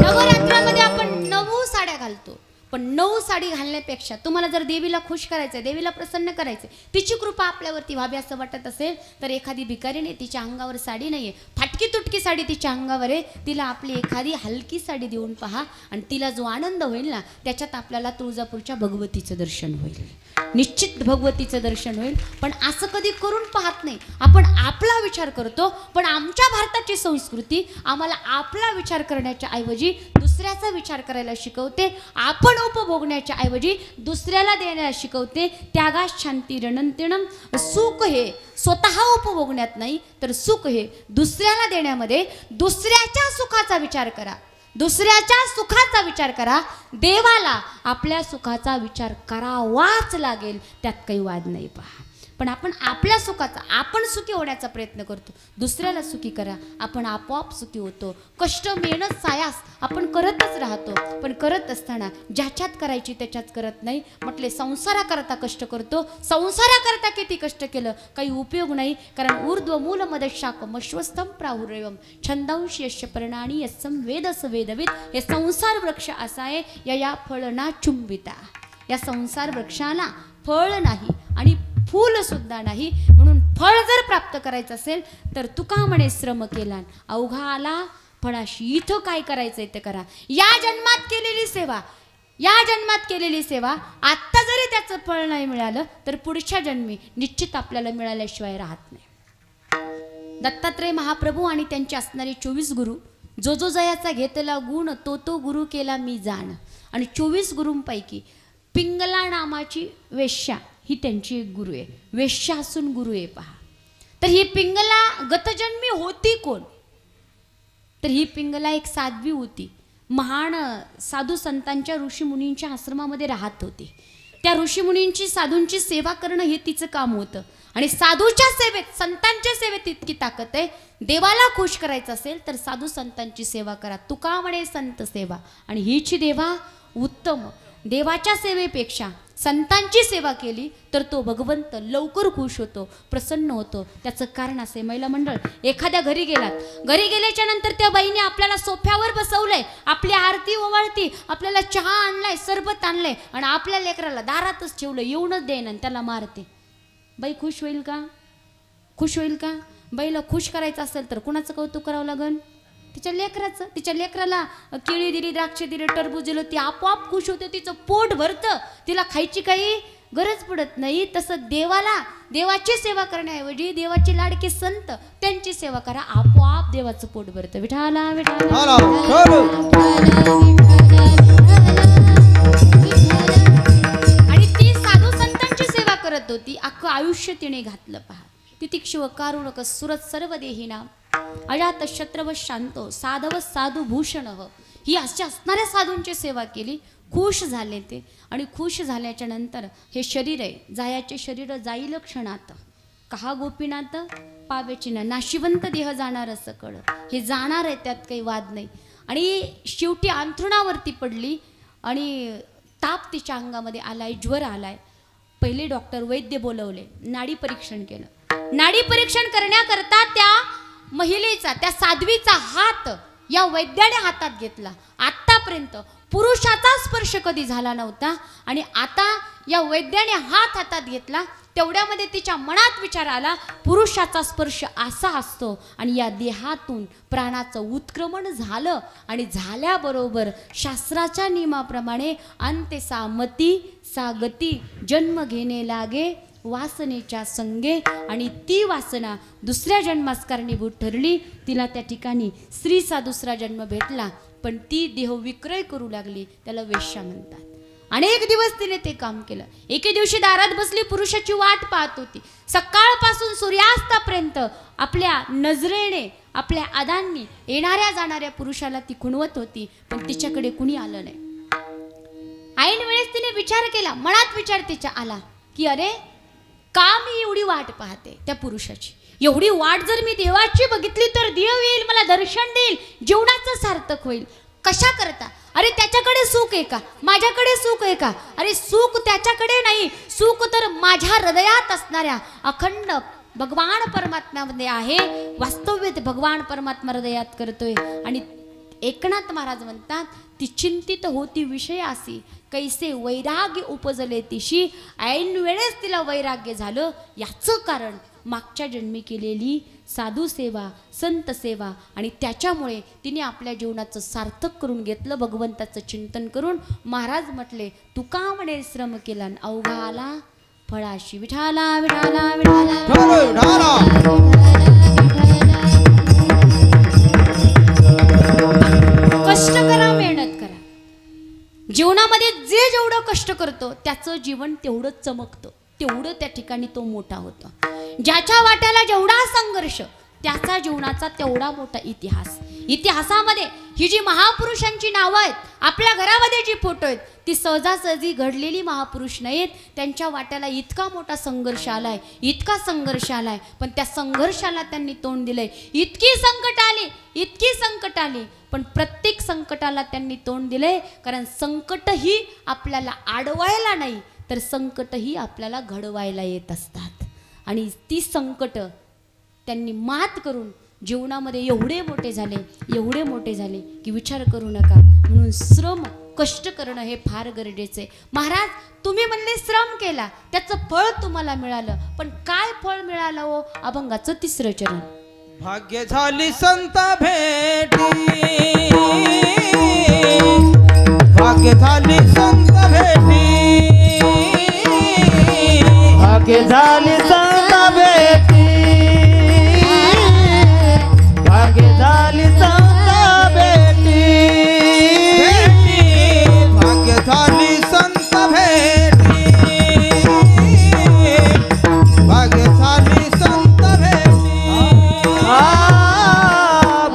नवरात्रामध्ये आपण 9 साड्या घालतो, पण 9 साडी घालण्यापेक्षा तुम्हाला जर देवीला खुश करायचं, देवीला प्रसन्न करायचं, तिची कृपा आपल्यावरती व्हावी असं वाटत असेल तर एखादी भिकारीने तिच्या अंगावर साडी नाही आहे, फाटकी तुटकी साडी तिच्या अंगावर आहे, तिला आपली एखादी हलकी साडी देऊन पहा आणि तिला जो आनंद होईल ना त्याच्यात आपल्याला तुळजापूरच्या भगवतीचं दर्शन होईल. निश्चित भगवतीचं दर्शन होईल. पण असं कधी करून पाहत नाही. आपण आपला विचार करतो, पण आमच्या भारताची संस्कृती आम्हाला आपला विचार करण्याच्या ऐवजी दुसऱ्याचा विचार करायला शिकवते. आपण उपभोगण्याच्या ऐवजी दुसऱ्याला देण्याला शिकवते. त्यागात शांती रणंतिणम. सुख हे स्वतः उपभोगण्यात नाही तर सुख हे दुसऱ्याला देण्यामध्ये. दुसऱ्याच्या सुखाचा विचार करा, दुसऱ्याच्या सुखाचा विचार करा. देवाला आपल्या सुखाचा विचार करावाच लागेल, त्यात काही वाद नाही. पहा, पण आपण आपल्या सुखाचा, आपण सुखी होण्याचा प्रयत्न करतो. दुसऱ्याला सुखी करा, आपण आपोआप सुखी होतो. कष्ट मेहनत सायास आपण करतच राहतो, पण करत असताना ज्याच्यात करायची त्याच्यात करत नाही. म्हटले संसाराकरता कष्ट करतो, संसाराकरता किती कष्ट केलं काही उपयोग नाही. कारण ऊर्ध्व मूल मदशाकम अश्वस्थम प्राहुरेवम छंदांश यश पर्णानी यस्सम वेदस वेदविद. हे संसार वृक्ष असा आहे, या फळ ना चुंबिता. या संसार वृक्षाला फळ नाही आणि फूल सुद्धा नाही. म्हणून फळ जर प्राप्त करायचं असेल तर तुका म्हणे श्रम केला अवघा आला फळाशी. इथं काय करायचंय ते करा. या जन्मात केलेली सेवा या जन्मात केलेली सेवा आत्ता जरी त्याचं फळ नाही मिळालं तर पुढच्या जन्मी निश्चित आपल्याला मिळाल्याशिवाय राहत नाही. दत्तात्रय महाप्रभू आणि त्यांचे असणारे 24 गुरु, जो जो जयाचा घेतला गुण तो तो गुरु केला मी जाण. आणि 24 गुरूंपैकी पिंगला नामाची वेश्या ही त्यांची एक गुरु आहे. वेश्या असून गुरु आहे पहा. तर ही पिंगला गतजन्मी होती कोण? तर ही पिंगला एक साध्वी होती. महान साधू संतांच्या ऋषीमुनींच्या आश्रमामध्ये राहत होती. त्या ऋषीमुनींची साधूंची सेवा करणं हे तिचं काम होतं. आणि साधूच्या सेवेत, संतांच्या सेवेत इतकी ताकद आहे. देवाला खुश करायचं असेल तर साधू संतांची सेवा करा. तुका म्हणे संत सेवा. आणि हीची देवा उत्तम. देवाच्या सेवेपेक्षा संतांची सेवा केली तर तो भगवंत लवकर खुश होतो, प्रसन्न होतो. त्याचं कारण असे, महिला मंडळ एखाद्या घरी गेलात, घरी गेल्याच्या नंतर त्या बाईने आपल्याला सोफ्यावर बसवलंय, आपली आरती ओवाळती, आपल्याला चहा आणलाय, सरबत आणलंय आणि आपल्या लेकराला दारातच ठेवलं, येऊनच देईन आणि त्याला मारते. बाई खुश होईल का? खुश होईल का? बाईला खुश करायचं असेल तर कुणाचं कौतुक करावं लागन? तिच्या लेकराचं. तिच्या लेकराला केळी दिली, द्राक्ष दिली, टरबूज दिलं, ती आपोआप खुश होते, तिचं पोट भरतं, तिला खायची काही गरज पडत नाही. तसं देवाला, देवाची सेवा करण्याऐवजी देवाचे लाडके संत त्यांची सेवा करा, आपोआप देवाचं पोट भरतं. विठाला विठाला. आणि ती साधू संतांची सेवा करत होती. अख्खं आयुष्य तिने घातलं पहा. तितिक्षुव कारुणक सुरत सर्व देही नाम अजात शत्रव शांतो साधव साधू भूषण. ही अशा असणाऱ्या साधूंची सेवा केली. खुश झाले ते. आणि खुश झाल्याच्या नंतर हे शरीर आहे, जायाचे शरीर जाईल क्षणात. कहा गोपीनाथ पावेची ना नाशिवंत देह जाणार सकळ. हे जाणार आहे, त्यात काही वाद नाही. आणि शेवटी अंथरुणावरती पडली आणि ताप तिच्या अंगामध्ये आलाय, ज्वर आलाय. पहिले डॉक्टर वैद्य बोलवले, नाडी परीक्षण केलं. नाडी परीक्षण करण्याकरता त्या महिलेचा, त्या साध्वीचा हात या वैद्याने हातात घेतला. आतापर्यंत पुरुषाचा स्पर्श कधी झाला नव्हता आणि आता या वैद्याने हात हातात घेतला. तेवढ्यामध्ये तिच्या मनात विचार आला, पुरुषाचा स्पर्श असा असतो. आणि या देहातून प्राणाचं उत्क्रमण झालं आणि झाल्याबरोबर शास्त्राच्या नियमाप्रमाणे अंते सा मती सा गती, जन्म घेणे लागे वासनेच्या संगे. आणि ती वासना दुसऱ्या जन्मास कारणीभूत ठरली. तिला त्या ठिकाणी स्त्रीचा दुसरा जन्म भेटला. पण ती देह विक्रय करू लागली, त्याला वेश्या म्हणतात. अनेक दिवस तिने ते काम केलं. एके दिवशी दारात बसली, पुरुषाची वाट पाहत होती. सकाळपासून सूर्यास्तापर्यंत आपल्या नजरेने, आपल्या अदांनी येणाऱ्या जाणाऱ्या पुरुषाला ती खुणवत होती. पण तिच्याकडे कुणी आलं नाही. ऐन वेळेस तिने विचार केला, मनात विचार तिच्या आला की अरे का मी एवढी वाट पाहते त्या पुरुषाची. एवढी वाट जर मी देवाची बघितली तर देव येईल, मला दर्शन देईल, जीवनाचं सार्थक होईल. कशा करता? अरे त्याच्याकडे सुख आहे का? माझ्याकडे सुख आहे का? अरे सुख त्याच्याकडे नाही, सुख तर माझ्या हृदयात असणाऱ्या अखंड भगवान परमात्म्यामध्ये आहे. वास्तव्य ते भगवान परमात्मा हृदयात करतोय. आणि एकनाथ महाराज म्हणतात, ती चिंतित होती विषयासी, कैसे वैराग्य उपजले तिशी. ऐन वेळेस तिला वैराग्य झालं. याचं कारण मागच्या जन्मी केलेली साधू सेवा, संत सेवा. आणि त्याच्यामुळे तिने आपल्या जीवनाचं सार्थक करून घेतलं, भगवंताचं चिंतन करून. महाराज म्हटले, तुका म्हणे श्रम केला अवघा आला फळाशी. विठाला विठाला विठाला. कष्ट करा, मेहनत करा. जीवनामध्ये जे जेवढं कष्ट करतो त्याचं जीवन तेवढं चमकतं, तेवढं त्या ठिकाणी तो मोठा होतो. ज्याच्या वाट्याला जेवढा संघर्ष त्याचा जीवनाचा तेवढा मोठा इतिहास. इतिहासामध्ये ही जी महापुरुषांची नावं आहेत, आपल्या घरामध्ये जी फोटो आहेत, ती सहजासहजी घडलेली महापुरुष नाहीत. त्यांच्या वाट्याला इतका मोठा संघर्ष आलाय, इतका संघर्ष आलाय, पण त्या संघर्षाला त्यांनी तोंड दिलंय. इतकी संकट आली, इतकी संकट आली, पण प्रत्येक संकटाला त्यांनी तोंड दिलंय. कारण संकट ही आपल्याला आडवायला नाही, तर संकट ही आपल्याला घडवायला येत असतात. आणि ती संकट त्यांनी मात करून जीवनामध्ये एवढे मोठे झाले, एवढे मोठे झाले की विचार करू नका. म्हणून श्रम, कष्ट करणं हे फार गरजेचं आहे. महाराज तुम्ही म्हणले श्रम केला, त्याचं फळ तुम्हाला मिळालं, पण काय फळ मिळालं हो? अभंगाचं 3रं चरण. भाग्य झाली संत भेटी, भाग्य झाली संत भाग्य झाली संत भेटी भाग्य झाली संत भेटी भाग्य झाली संत भेटी भाग्य झाली संत भेटी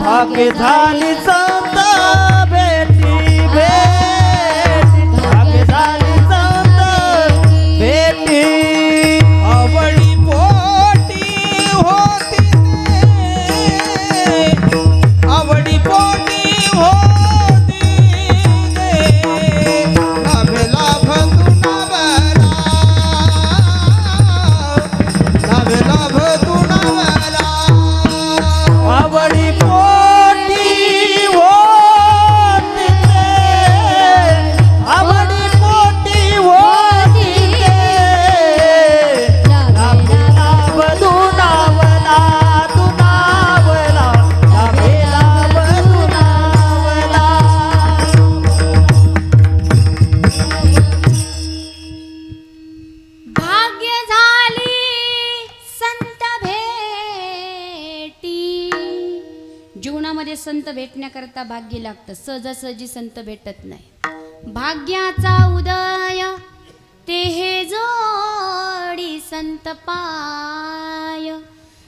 भाग्य झाली संत भेटी भेटी भाग्य झाली संत भेटी आवडी पोटी होती ते आवडी पोटी होती ते लाभे लाभ तुनावला लाभे लाभ तुनावला आवडी पोटी होती ते आवडी पोटी होती ते लाभ लाभ दुनावला दुनावला लाभ लाभ दुनावला भाग्य झाली संत भेटी. जीवनामध्ये संत भेटण्याकरता भाग्य लागतं. सहजासहजी संत भेटत नाही. भाग्याचा उदय ते हे जोडी संत पाय.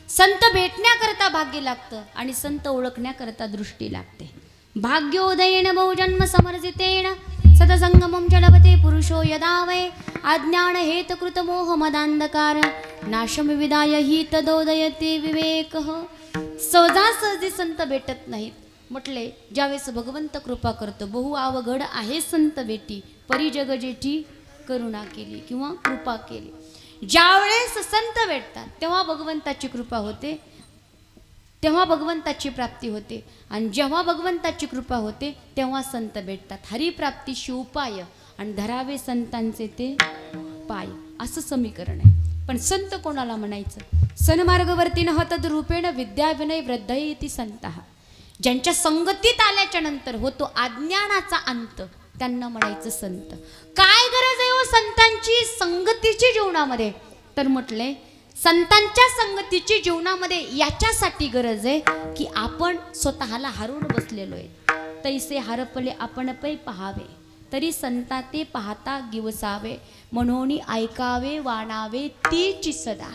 संत भेटण्याकरता भाग्य लागतं आणि संत ओळखण्याकरता दृष्टी लागते. भाग्योदयेन बहुजन्म समर्जितेन सतसंगमं च लभते पुरुषो यदा वै अज्ञान हेतकृत मोह मदांधकार नाशम विदाय हि तदोदयते विवेकः. सहजासहजी संत भेटत नाहीत. म्हटले ज्यावेळेस भगवंत कृपा करतो. बहु अवघड आहे संत भेटी परी जग जेठी करुणा केली किंवा कृपा केली. ज्यावेळेस संत भेटतात तेव्हा भगवंताची कृपा होते, तेव्हा भगवंताची प्राप्ती होते. आणि जेव्हा भगवंताची कृपा होते तेव्हा संत भेटतात. हरिप्राप्ती शिवपाय आणि धरावे संतांचे ते पाय असं समीकरण आहे. पण संत कोणाला म्हणायचं? सन्मार्गवर्ती न तद रूपेण विद्या विनय वृद्धयेति संतः. ज्यांच्या संगतीत आल्याच्या नंतर होतो अज्ञानाचा अंत त्यांना म्हणायचं संत. काय गरज आहे हो संतांची संगतीची जीवनामध्ये? तर म्हटले संतांच्या संगतीची जीवनामध्ये याच्यासाठी गरज आहे की आपण स्वतःला हरवून बसलेलो आहे. तैसे हरपले आपण पै पहावे तरी संता ते पाहता गिवसावे म्हणून ऐकावे वाणावे तीची सदा.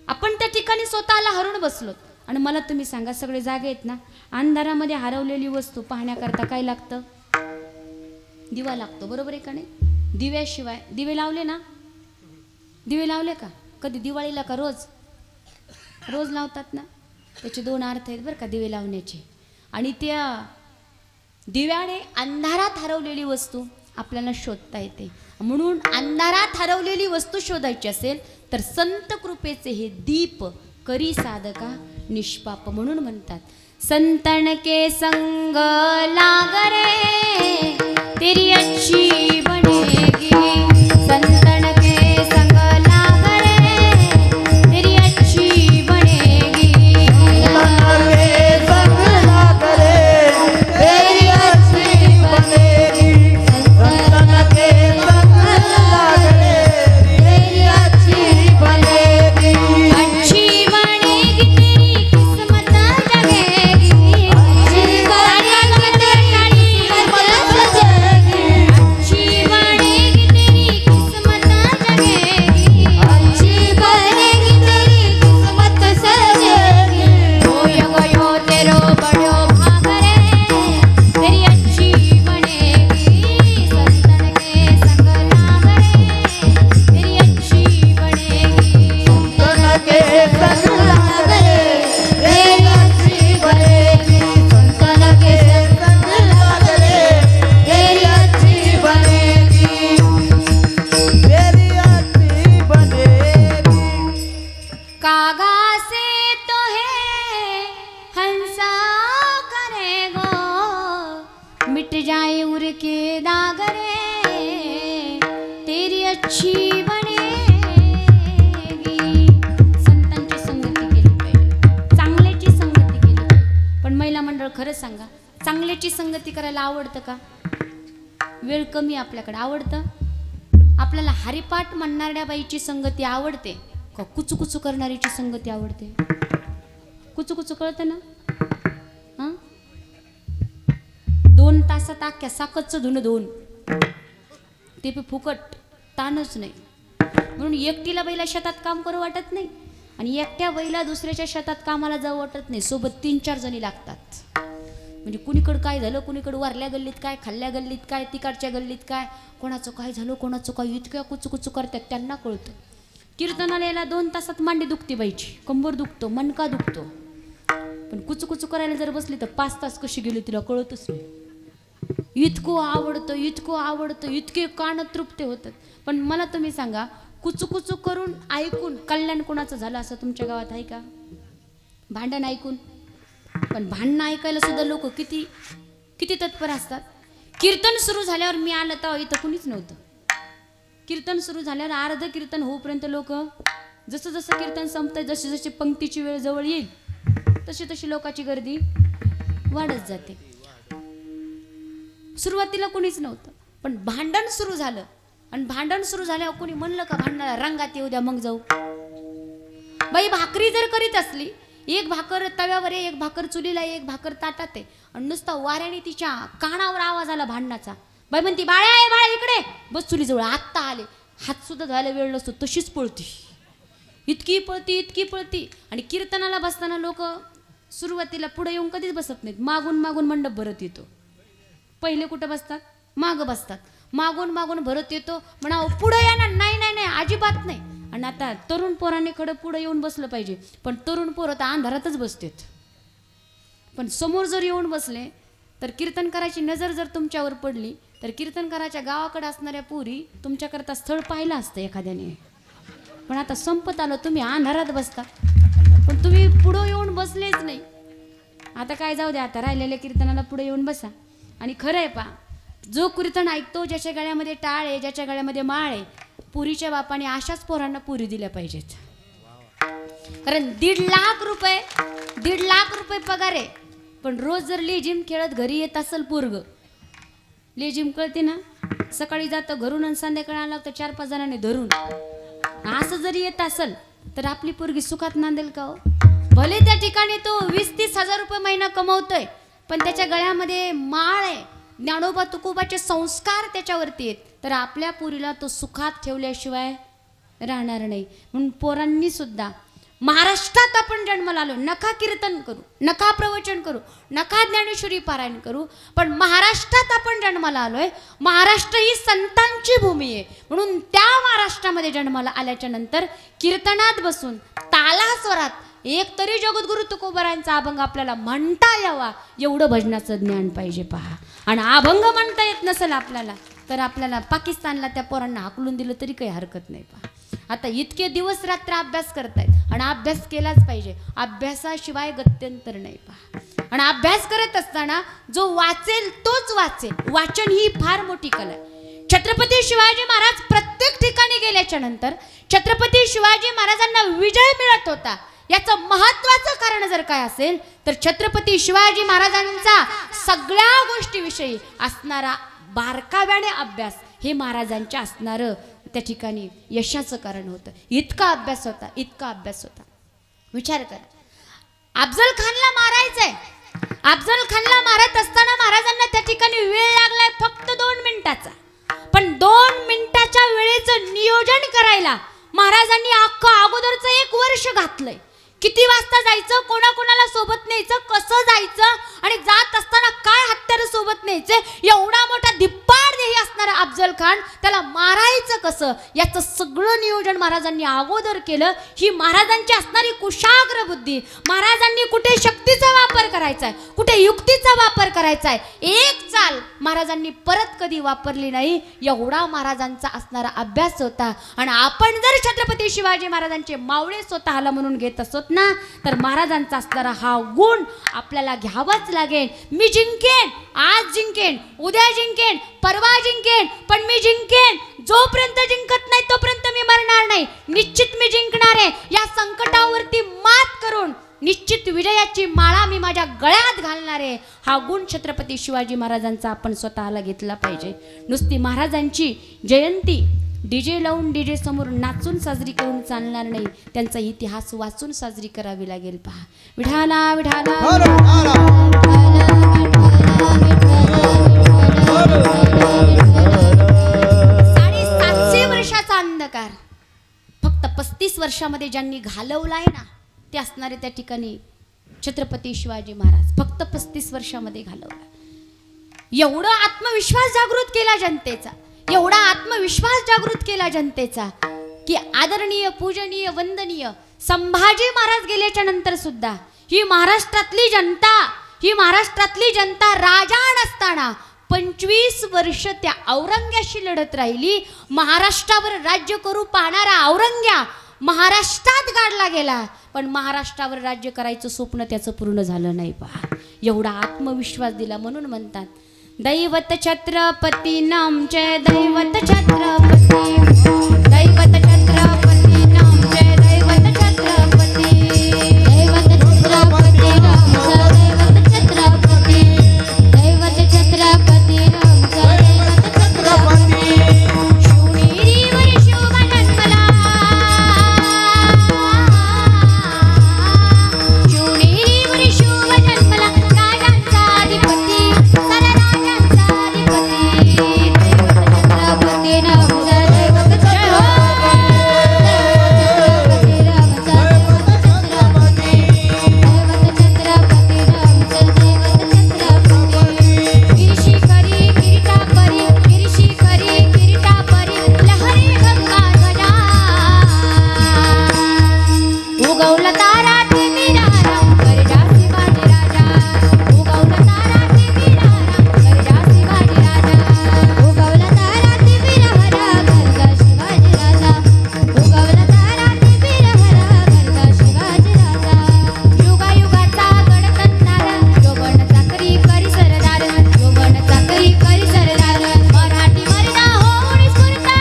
आपण त्या ठिकाणी स्वतःला हरवून बसलो. आणि मला तुम्ही सांगा सगळे जागे आहेत ना? अंधारामध्ये हरवलेली वस्तू पाहण्याकरता काय लागतं? दिवा लागतो. बरोबर आहे का नाही? दिव्याशिवाय दिवे लावले ना? दिवे लावले का कधी? दिवाळीला का रोज? रोज लावतात ना. त्याचे दोन अर्थ आहेत बरं का दिवे लावण्याचे. आणि त्या दिव्याने अंधारात हरवलेली वस्तू आपल्याला शोधता येते. म्हणून अंधारात हरवलेली वस्तू शोधायची असेल तर संत कृपेचे हे दीप करी साधका निष्पाप. म्हणून म्हणतात संतन के संग लागरे तेरी अच्छी बनेगी. संतन के संग लागरे तेरी अच्छी बनेगी. अच्छी बनेगी तेरी किस्मत जगेगी. अच्छी बनेगी तेरी किस्मत जगेगी. अच्छी बनेगी तेरी किस्मत जगेगी. अच्छी बनेगी तेरी किस्मत सजेगी. होय गयो तेरो बड़ो भाग रे तेरी अच्छी बनेगी. संतन के संग लाग रे तेरी अच्छी बनेगी. संतन के संग लाग रे तेरी अच्छी बनेगी. संतन के संग लाग रे तेरी अच्छी बनेगी. तेरी अच्छी बनेगी. कागा से तो है हंसा करेगो मिट जाए उर के दाग रे तेरी अच्छी बनेगी. संतांची संगती केली पाहिजे, चांगल्याची संगती केली पाहिजे. पण महिला मंडळ खरं सांगा चांगल्याची संगती करायला आवडतं का? वेळ कमी आपल्याकडे आवडतं? आपल्याला हरिपाठ म्हणणाऱ्या बाईची संगती आवडते का कुचू करणारीची संगती आवडते? कुचू कळतं ना? हां, 2 तासात अख्ख्या साखतचं धुणं धुवून ते पण फुकट, ताणच नाही. म्हणून एकटीला बैला शेतात काम करू वाटत नाही आणि एकट्या बैला दुसऱ्याच्या शेतात कामाला जाऊ वाटत नाही. सोबत 3-4 जणी लागतात. म्हणजे कुणीकडं काय झालं, कुणीकडं वारल्या गल्लीत काय, खाल्ल्या गल्लीत काय, तिकडच्या गल्लीत काय, कोणाचं काय झालं, कोणाचं काय, इतक्या कुचू करतात त्यांना कळतं. कीर्तनाला यायला 2 तासात मांडी दुखते बाईची, कंबर दुखतो, मनका दुखतो. पण कुचू करायला जर बसली तर 5 तास कशी गेली तिला कळतच नाही. इतकं आवडतं, इतके कान तृप्ते होतात. पण मला तुम्ही सांगा, कुचू करून ऐकून कल्याण कोणाचं झालं असं तुमच्या गावात आहे का? भांडण ऐकून. पण भांडणं ऐकायला सुद्धा लोक किती तत्पर असतात. कीर्तन सुरू झाल्यावर मी आलं तेव्हा इथं कुणीच नव्हतं. कीर्तन सुरू झाल्यावर अर्ध कीर्तन होईपर्यंत लोक जसं कीर्तन संपतं, जशी पंक्तीची वेळ जवळ येईल तशी लोकांची गर्दी वाढत जाते. सुरुवातीला कुणीच नव्हतं, पण भांडण सुरू झालं आणि भांडण सुरू झाल्यावर कोणी म्हणलं का भांडणाला रंगात येऊ द्या मग जाऊ. बाई भाकरी जर करीत असली, एक भाकर तव्यावर आहे, एक भाकर चुलीला आहे, एक भाकर ताटात आहे आणि नुसता वाऱ्याने तिच्या कानावर आवाज आला भांडणाचा. बाई म्हणती बाळ्या इकडे बस चुलीजवळ, आत्ता आले. हात सुद्धा धुवायला वेळ नसतो, तशीच पळती, इतकी पळती. आणि कीर्तनाला बसताना लोक सुरुवातीला पुढे येऊन कधीच बसत नाहीत, मागून मंडप भरत येतो. पहिले कुठं बसतात? मागं बसतात. मागून भरत येतो, म्हणा पुढे या ना. नाही अजिबात नाही. आणि आता तरुण पोरांनी खडं पुढे येऊन बसलं पाहिजे, पण तरुण पोरं तर अंधारातच बसतात. पण समोर जर येऊन बसले तर कीर्तन करायची नजर जर तुमच्यावर पडली तर कीर्तन करायच्या गावाकडे असणाऱ्या पुरी तुमच्याकरता स्थळ पाहिलं असतं एखाद्याने. पण आता संपत आलं, तुम्ही अंधारात बसता, पण तुम्ही पुढं येऊन बसलेच नाही. आता काय जाऊ द्या, आता राहिलेल्या कीर्तनाला पुढे येऊन बसा. आणि खरं आहे पा, जो कीर्तन ऐकतो, ज्याच्या गळ्यामध्ये टाळ आहे, ज्याच्या गळ्यामध्ये माळ आहे, पुरीच्या बापाने अशाच पोरांना पुरी दिल्या पाहिजेत. कारण 1.5 लाख रुपये पगार आहे. पण रोज जर लेझिम खेळत घरी येत असेल पोरग, लेझिम कळते ना, सकाळी जातं घरून आणि संध्याकाळी आलं लागतं 4-5 जणांनी धरून, असं जरी येत असेल तर आपली पोरगी सुखात नांदेल का हो? भले त्या ठिकाणी तो 20-30 हजार रुपये महिना कमवतोय, पण त्याच्या गळ्यामध्ये माळ आहे, ज्ञानोबा तुकोबाचे संस्कार त्याच्यावरती आहेत, तर आपल्या पुरीला तो सुखात ठेवल्याशिवाय राहणार नाही. म्हणून पोरांनी सुद्धा महाराष्ट्रात आपण जन्माला आलो, नका कीर्तन करू, नका प्रवचन करू, नका ज्ञानेश्वरी पारायण करू, पण महाराष्ट्रात आपण जन्माला आलोय. महाराष्ट्र ही संतांची भूमी आहे. म्हणून त्या महाराष्ट्रामध्ये जन्माला आल्याच्या नंतर कीर्तनात बसून तालास्वरात एक तरी जगद्गुरु तुकोबारायांचा अभंग आपल्याला म्हणता यावा एवढं भजनाचं ज्ञान पाहिजे पहा. आणि अभंग म्हणता येत नसेल आपल्याला तर आपल्याला पाकिस्तानला त्या पोरांना हाकलून दिलं तरी काही हरकत नाही पहा. आता इतके दिवस रात्र अभ्यास करतायत आणि अभ्यास केलाच पाहिजे, अभ्यासाशिवाय गत्यंतर नाही पहा. आणि अभ्यास करत असताना जो वाचेल तोच वाचेल. वाचन ही फार मोठी कला आहे. छत्रपती शिवाजी महाराज प्रत्येक ठिकाणी गेल्याच्या नंतर छत्रपती शिवाजी महाराजांना विजय मिळत होता. याचं महत्वाचं कारण जर काय असेल तर छत्रपती शिवाजी महाराजांचा सगळ्या गोष्टीविषयी असणारा बारकाव्याने अभ्यास हे महाराजांच्या असणारं त्या ठिकाणी यशाचं कारण होतं. इतका अभ्यास होता. विचार करा, अफजल खानला मारायचंय, अफजल खानला मारत असताना महाराजांना त्या ठिकाणी वेळ लागलाय फक्त 2 मिनिटाचा. पण 2 मिनिटाच्या वेळेचं नियोजन करायला महाराजांनी अख्खं अगोदरचं 1 वर्ष घातलंय. किती वाजता जायचं, कोणाकोणाला सोबत न्यायचं, कसं जायचं आणि जात असताना काय हत्यार सोबत न्यायचे, एवढा मोठा धिप्पाड देही असणारा अफजल खान त्याला मारायचं कसं याचं सगळं नियोजन महाराजांनी अगोदर केलं. ही महाराजांची असणारी कुशाग्र बुद्धी. महाराजांनी कुठे शक्तीचा वापर करायचा आहे, कुठे युक्तीचा वापर करायचा आहे, एक चाल महाराजांनी परत कधी वापरली नाही, एवढा महाराजांचा असणारा अभ्यास होता. आणि आपण जर छत्रपती शिवाजी महाराजांचे मावळे स्वतःला म्हणून घेत असतो ना तर महाराजांचा असणारा हा गुण आपल्याला घ्यावाच लागेल. मी जिंकेन, आज जिंकेन, उद्या जिंकेन, परवा जिंकेन, पण मी जिंकेन. जोपर्यंत जिंकत नाही तोपर्यंत मी मरणार नाही. निश्चित मी जिंकणार आहे. या संकटावरती मात करून निश्चित विजयाची माळा मी माझ्या गळ्यात घालणार आहे. हा गुण छत्रपती शिवाजी महाराजांचा आपण स्वतःला घेतला पाहिजे. नुसती महाराजांची जयंती डीजे लावून डीजे समोर नाचून साजरी करून चालणार नाही, त्यांचा इतिहास वाचून साजरी करावी लागेल. पहा विठाला विठाला हर हर. 750 वर्षाचा अंधकार फक्त 35 वर्षामध्ये ज्यांनी घालवलाय ना, ते असणारे त्या ठिकाणी छत्रपती शिवाजी महाराज. फक्त 35 वर्षामध्ये घालवला. एवढा आत्मविश्वास जागृत केला जनतेचा, एवढा आत्मविश्वास जागृत केला जनतेचा की आदरणीय पूजनीय वंदनीय संभाजी महाराज गेल्याच्या नंतर सुद्धा ही महाराष्ट्रातली जनता राजा नसताना 25 वर्ष त्या औरंग्याशी लढत राहिली. महाराष्ट्रावर राज्य करू पाहणारा औरंग्या महाराष्ट्रात गाडला गेला, पण महाराष्ट्रावर राज्य करायचं स्वप्न त्याचं पूर्ण झालं नाही. पहा एवढा आत्मविश्वास दिला. म्हणून म्हणतात दैवत छत्रपती नामचे दैवत छत्रपती, दैवत छत्रपती नामचे दैवत छत्रपती, दैवत छत्रपती रामचं दैवत छत्रपती, दैवत छत्रपती रामचं दैवत छत्रपती. शिवनेरीवर शिव जन्मला, शिवनेरीवर शिव जन्मला, राजांचा अधिपती सर राजांचा अधिपती. छत्रपती रामचं दैवत छत्रपती, दैवत छत्रपती रामचं दैवत छत्रपती, दैवत छत्रपती रामचं दैवत छत्रपती. गिरीशी करी किरीटापरी, गिरीशी करी किरीटापरी, लहरी गंगा ध्वजा. उगवला तारा ते मीराराम, गरजा शिवाजी राजा. उगवला तारा ते मीराराम, गरजा शिवाजी राजा. उगवला तारा ते वीरहरा गरजा शिवाजी राजा, उगवला तारा ते वीरहरा गरजा शिवाजी राजा. युगायुगाचा गणकन्नार, जोगण चाकरी करी सरदार, जोगण चाकरी करी सरदार. मराठी मर्दा होऊन स्फुरता,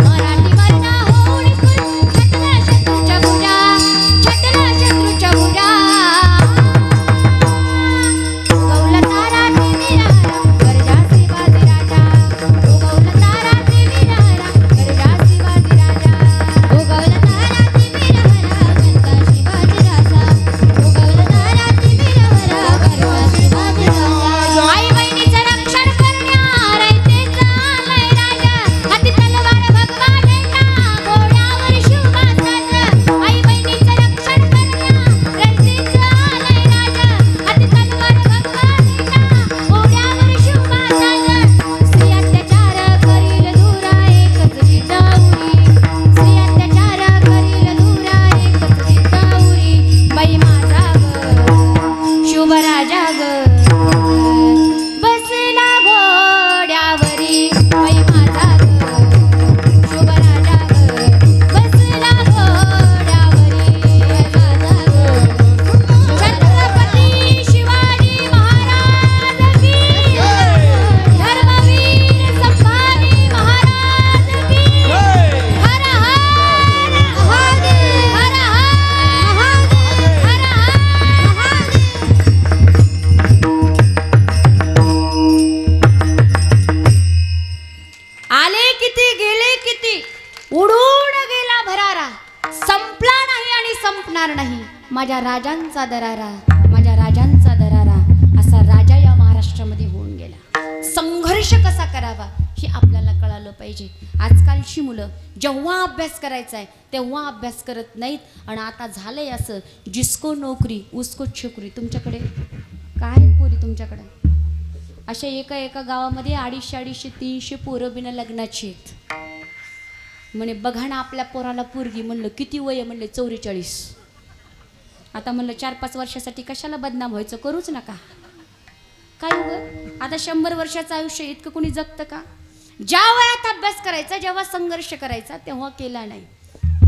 मराठी मर्दा होऊन स्फुरता. छटला शत्रूच्या भुजा, छटला शत्रूच्या भुजा. उगवला तारा ते वीरहरा गरजा शिवाजी राजा. उगवला तारा ते वीरहरा गरजा शिवाजी राजा. उगवला तारा ते वीरहरा गरजा शिवाजी राजा, उगवला तारा ते वीरहरा गरजा शिवाजी राजा. आई बहिणीचं रक्षण करण्या रयतेचा आलाय राजा. हाती तलवार भगवा झेंडा, घोड्यावर शिवबाजाच. आई बहिणीचं रक्षण करण्या रयतेचा आलाय राजा. हाती तलवार भगवा झेंडा, घोड्यावर शिवबाजाच. स्त्री अत्याचार करील दूरा एकच जिजाऊरी, स्त्री अत्याचार करील दूरा एकच जिजाऊरी. बाई माझा ग शुभराजा ग बसला घोड्यावरी. बाई माझा ग शुभराजा ग बसला घोड्यावरी. माझा ग छत्रपती शिवाजी महाराज की, धर्मवीर संभाजी महाराज की. हर हर महादेव, हर हर महादेव, हर हर महादेव. आले किती गेले किती, उडून गेला भरारा. संपला नाही आणि संपणार नाही माझ्या राजांचा दरारा, माझ्या राजांचा दरारा. असा राजा या महाराष्ट्रामध्ये होऊन गेला. संघर्ष कसा करावा हे आपल्याला कळालं पाहिजे. आजकालची मुलं जेव्हा अभ्यास करायचा आहे तेव्हा अभ्यास करत नाहीत. आणि आता झालंय असं, जिसको नोकरी उसको छोकरी. तुमच्याकडे काय पोरी तुमच्याकडे अशा एका एका गावामध्ये 250, 300 पोरं बिना लग्नाची आहेत. म्हणे बघा ना आपल्या पोराला पोरगी. म्हणलं किती वय आहे? म्हणले 44. आता म्हणलं 4-5 वर्षासाठी कशाला बदनाम व्हायचं, करूच नका. काय उगं आता 100 वर्षाचं आयुष्य इतकं कोणी जगतं का? ज्या वयात अभ्यास करायचा, जेव्हा संघर्ष करायचा तेव्हा केला नाही.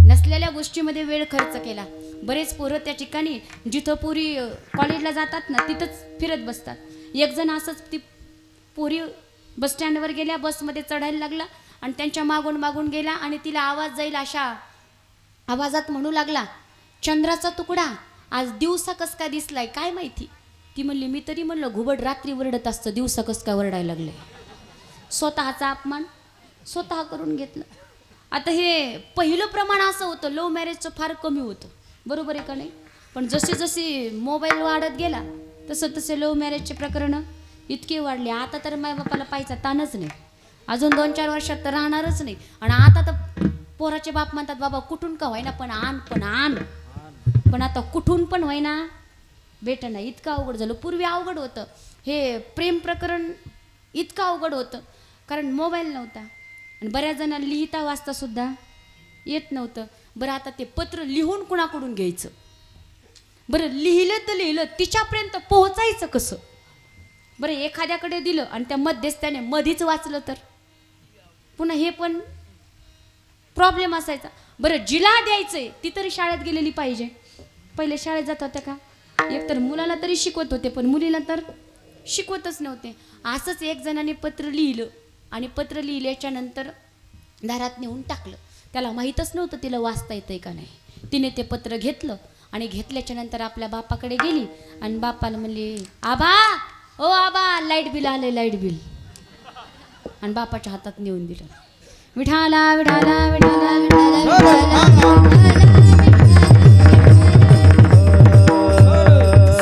नसलेल्या गोष्टीमध्ये वेळ खर्च केला. बरेच पोरं त्या ठिकाणी जिथं पोरी कॉलेजला जातात ना तिथंच फिरत बसतात. एक जण असंच ती पोरी बसस्टँडवर गेल्या, बसमध्ये चढायला लागला आणि त्यांच्या मागून मागून गेला आणि तिला आवाज जाईल अशा आवाजात म्हणू लागला, चंद्राचा तुकडा आज दिवसा कस काय दिसलाय काय माहिती. ती म्हणली मी तरी म्हणलं घुबड रात्री वरडत असतं, दिवसा कस काय वरडायला लागले. स्वतःचा अपमान स्वतः करून घेतलं. आता हे पहिलं प्रमाण असं होतं, लव्ह मॅरेजचं फार कमी होतं, बरोबर आहे का नाही? पण जसे जसे मोबाईल वाढत गेला तसं तसे लव्ह मॅरेजचे प्रकरणं इतके वाढले. आता तर मायबापाला पाहायचा ताणच नाही, अजून 2-4 वर्षात तर राहणारच नाही. आणि आता तर पोराचे बाप म्हणतात बाबा कुठून का व्हायना पण आण. पण आता कुठून पण व्हायना भेट ना, इतकं अवघड झालं. पूर्वी अवघड होतं हे प्रेम प्रकरण, इतकं अवघड होतं कारण मोबाईल नव्हता आणि बऱ्याच जणांना लिहिता वाचता सुद्धा येत नव्हतं. बरं आता ते पत्र लिहून कुणाकडून घ्यायचं, बरं लिहिलं तर लिहिलं तिच्यापर्यंत पोहोचायचं कसं? बरं एखाद्याकडे दिलं आणि त्या मध्येच त्याने मधीच वाचलं तर पुन्हा हे पण प्रॉब्लेम असायचा. बरं जिला द्यायचंय ती तरी शाळेत गेलेली पाहिजे. पहिले शाळेत जात होत्या का? एकतर मुलाला तरी शिकवत होते पण मुलीला तर शिकवतच नव्हते. असंच एक जणाने पत्र लिहिलं आणि पत्र लिहिल्याच्या नंतर दारात नेऊन टाकलं. त्याला माहीतच नव्हतं तिला वाचता येतंय का नाही. तिने ते पत्र घेतलं आणि घेतल्याच्या नंतर आपल्या बापाकडे गेली आणि बापाला म्हणली आबा ओ आबा लाईट बिल आले लाईट बिल, आणि बापाच्या हातात नेऊन दिलं. विठाला विठाला विठाला विठाला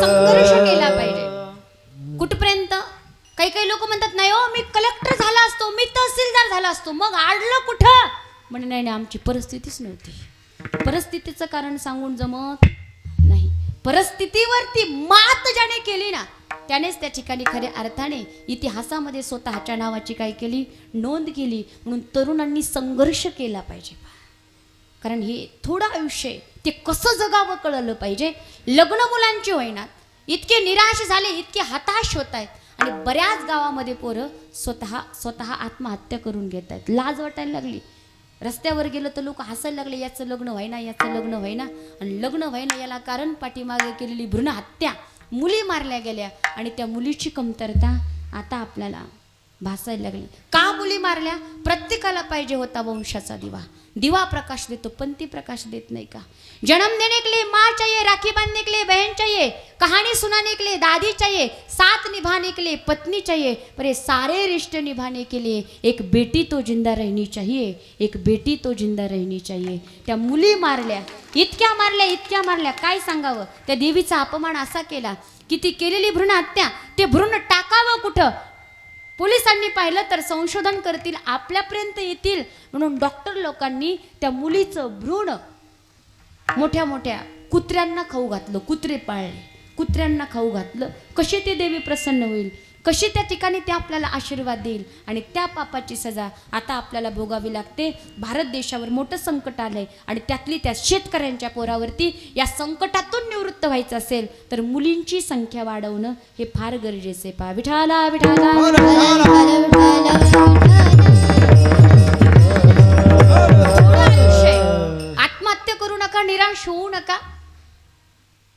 संघर्ष केला पाहिजे कुठपर्यंत. काही काही लोक म्हणतात नाही हो मी कलेक्टर झाला असतो, मी तहसीलदार झाला असतो, मग आडलं कुठं म्हणे. नाही नाही आमची परिस्थितीच नव्हती. परिस्थितीचं कारण सांगून जमत नाही. परिस्थितीवरती मात ज्याने केली ना त्यानेच त्या ठिकाणी खऱ्या अर्थाने इतिहासामध्ये स्वतःच्या नावाची काय केली, नोंद केली. म्हणून तरुणांनी संघर्ष केला पाहिजे, कारण हे थोडं आयुष्य आहे ते कसं जगावं कळलं पाहिजे. लग्न मुलांची होईनात, इतके निराश झाले, इतके हताश होत आहेत आणि बऱ्याच गावामध्ये पोरं स्वतः आत्महत्या करून घेत आहेत. लाज वाटायला लागली. रस्त्यावर गेलं तर लोक हसायला लागले, याचं लग्न व्हायना याचं लग्न व्हायना. आणि लग्न व्हायना याला कारण पाठीमागे केलेली भ्रूण हत्या, मुली मारल्या गेल्या आणि त्या मुलीची कमतरता आता आपल्याला भासायला लागली. का मुली मारल्या? प्रत्येकाला पाहिजे होता वंशाचा दिवा. दिवा प्रकाश देतो पण ती प्रकाश देत नाही का? जन्म देने के लिए माँ चाहिए, राखी बांधने के लिए बहन चाहिए, कहानी सुनाने के लिए दादी चाहिए, साथ निभाने के लिए पत्नी चाहिए, पर ये सारे रिश्ते निभाने के लिए एक बेटी तो जिंदा रहनी चाहिए, एक बेटी तो जिंदा रहनी चाहिए. त्या मुली मारल्या, इतक्या मारल्या काय सांगावं. त्या देवीचा अपमान असा केला की ती केलेली भ्रूण हत्या, ते भ्रूण टाकावं कुठं? पोलिसांनी पाहिलं तर संशोधन करतील, आपल्यापर्यंत येतील म्हणून डॉक्टर लोकांनी त्या मुलीचं भ्रूण मोठ्या मोठ्या कुत्र्यांना खाऊ घातलं. कुत्रे पाळले, कुत्र्यांना खाऊ घातलं. कशी ती देवी प्रसन्न होईल, कशी त्या ठिकाणी ते आपल्याला आशीर्वाद देईल. आणि त्या पापाची सजा आता आपल्याला भोगावी लागते. भारत देशावर मोठं संकट आलंय आणि त्यातली त्या शेतकऱ्यांच्या पोरावरती या संकटातून निवृत्त व्हायचं असेल तर मुलींची संख्या वाढवणं हे फार गरजेचे. पहा विठाला विठाला आत्महत्या करू नका, निराश होऊ नका.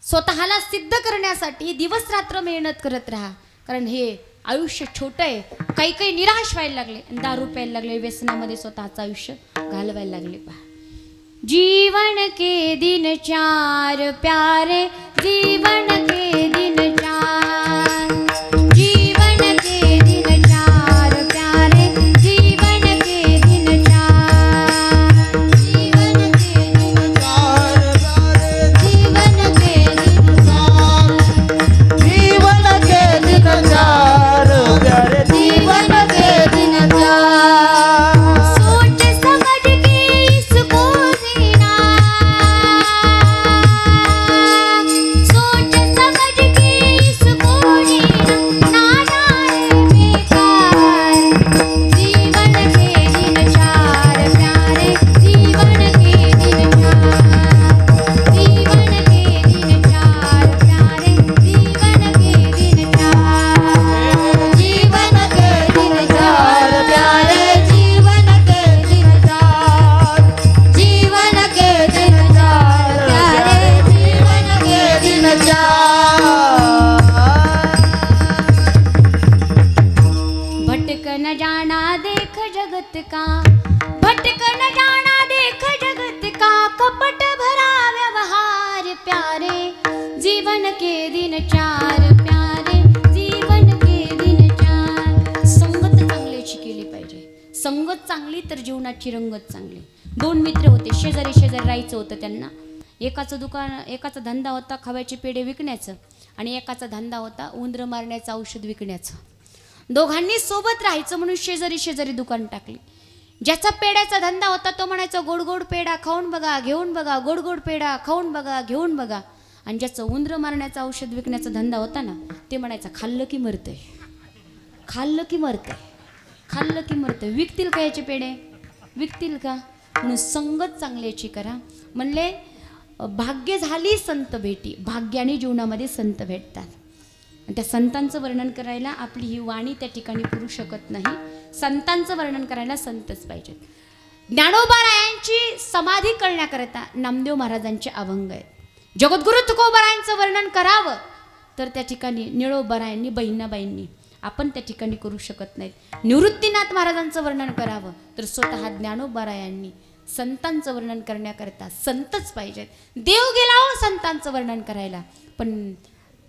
स्वतःला सिद्ध करण्यासाठी दिवस रात्र मेहनत करत राहा, कारण हे आयुष्य छोटं आहे. काही काही निराश व्हायला लागले, दारू प्यायला लागले, व्यसनामध्ये स्वतःचं आयुष्य घालवायला लागले. पहा जीवन के दिन चार प्यारे, जीवन के दिन चार, जीवन के दिन चार प्यारे, जीवन के दिन चार, जीवन के दिन चार, जीवन के दिन चार, जीवन के दिन चार प्यारे, जीवन के दिन चार. सोच समझ के इसको जीना, सोच समझ तर जीवनाची रंगत चांगली. 2 मित्र होते, शेजारी शेजारी राहायचं होतं त्यांना. एकाचा धंदा होता खव्याचे पेढे विकण्याचं आणि एकाचा धंदा होता उंदरं मारण्याचं औषध विकण्याचं. दोघांनी सोबत राहायचं म्हणून शेजारी शेजारी दुकान टाकली. ज्याचा पेड्याचा धंदा होता तो म्हणायचा गोड गोड पेढा खाऊन बघा, घेऊन बघा, गोड गोड पेढा खाऊन बघा, घेऊन बघा. आणि ज्याचं उंदरं मारण्याचं औषध विकण्याचा धंदा होता ना, ते म्हणायचं खाल्लं की मरतंय, खाल्लं की मरतंय, खाल्लं की मरतंय. विकतील का याचे पेढे? विकतील का? म्हणून संगत चांगल्याची करा. म्हणले भाग्य झाली संत भेटी, भाग्याने जीवनामध्ये संत भेटतात. आणि त्या संतांचं वर्णन करायला आपली ही वाणी त्या ठिकाणी पुरू शकत नाही. संतांचं वर्णन करायला संतच पाहिजेत. ज्ञानोबा रायांची समाधी करण्याकरता नामदेव महाराजांचे अभंग आहेत. जगद्गुरु तुकोबारायांचं वर्णन करावं तर त्या ठिकाणी निळोबारायांनी, बहिणाबाईंनी, आपण त्या ठिकाणी करू शकत नाहीत. निवृत्तीनाथ महाराजांचं वर्णन करावं तर स्वतः ज्ञानोबारायांनी. संतांचं वर्णन करण्याकरता संतच पाहिजेत. देव गेला हो संतांचं वर्णन करायला, पण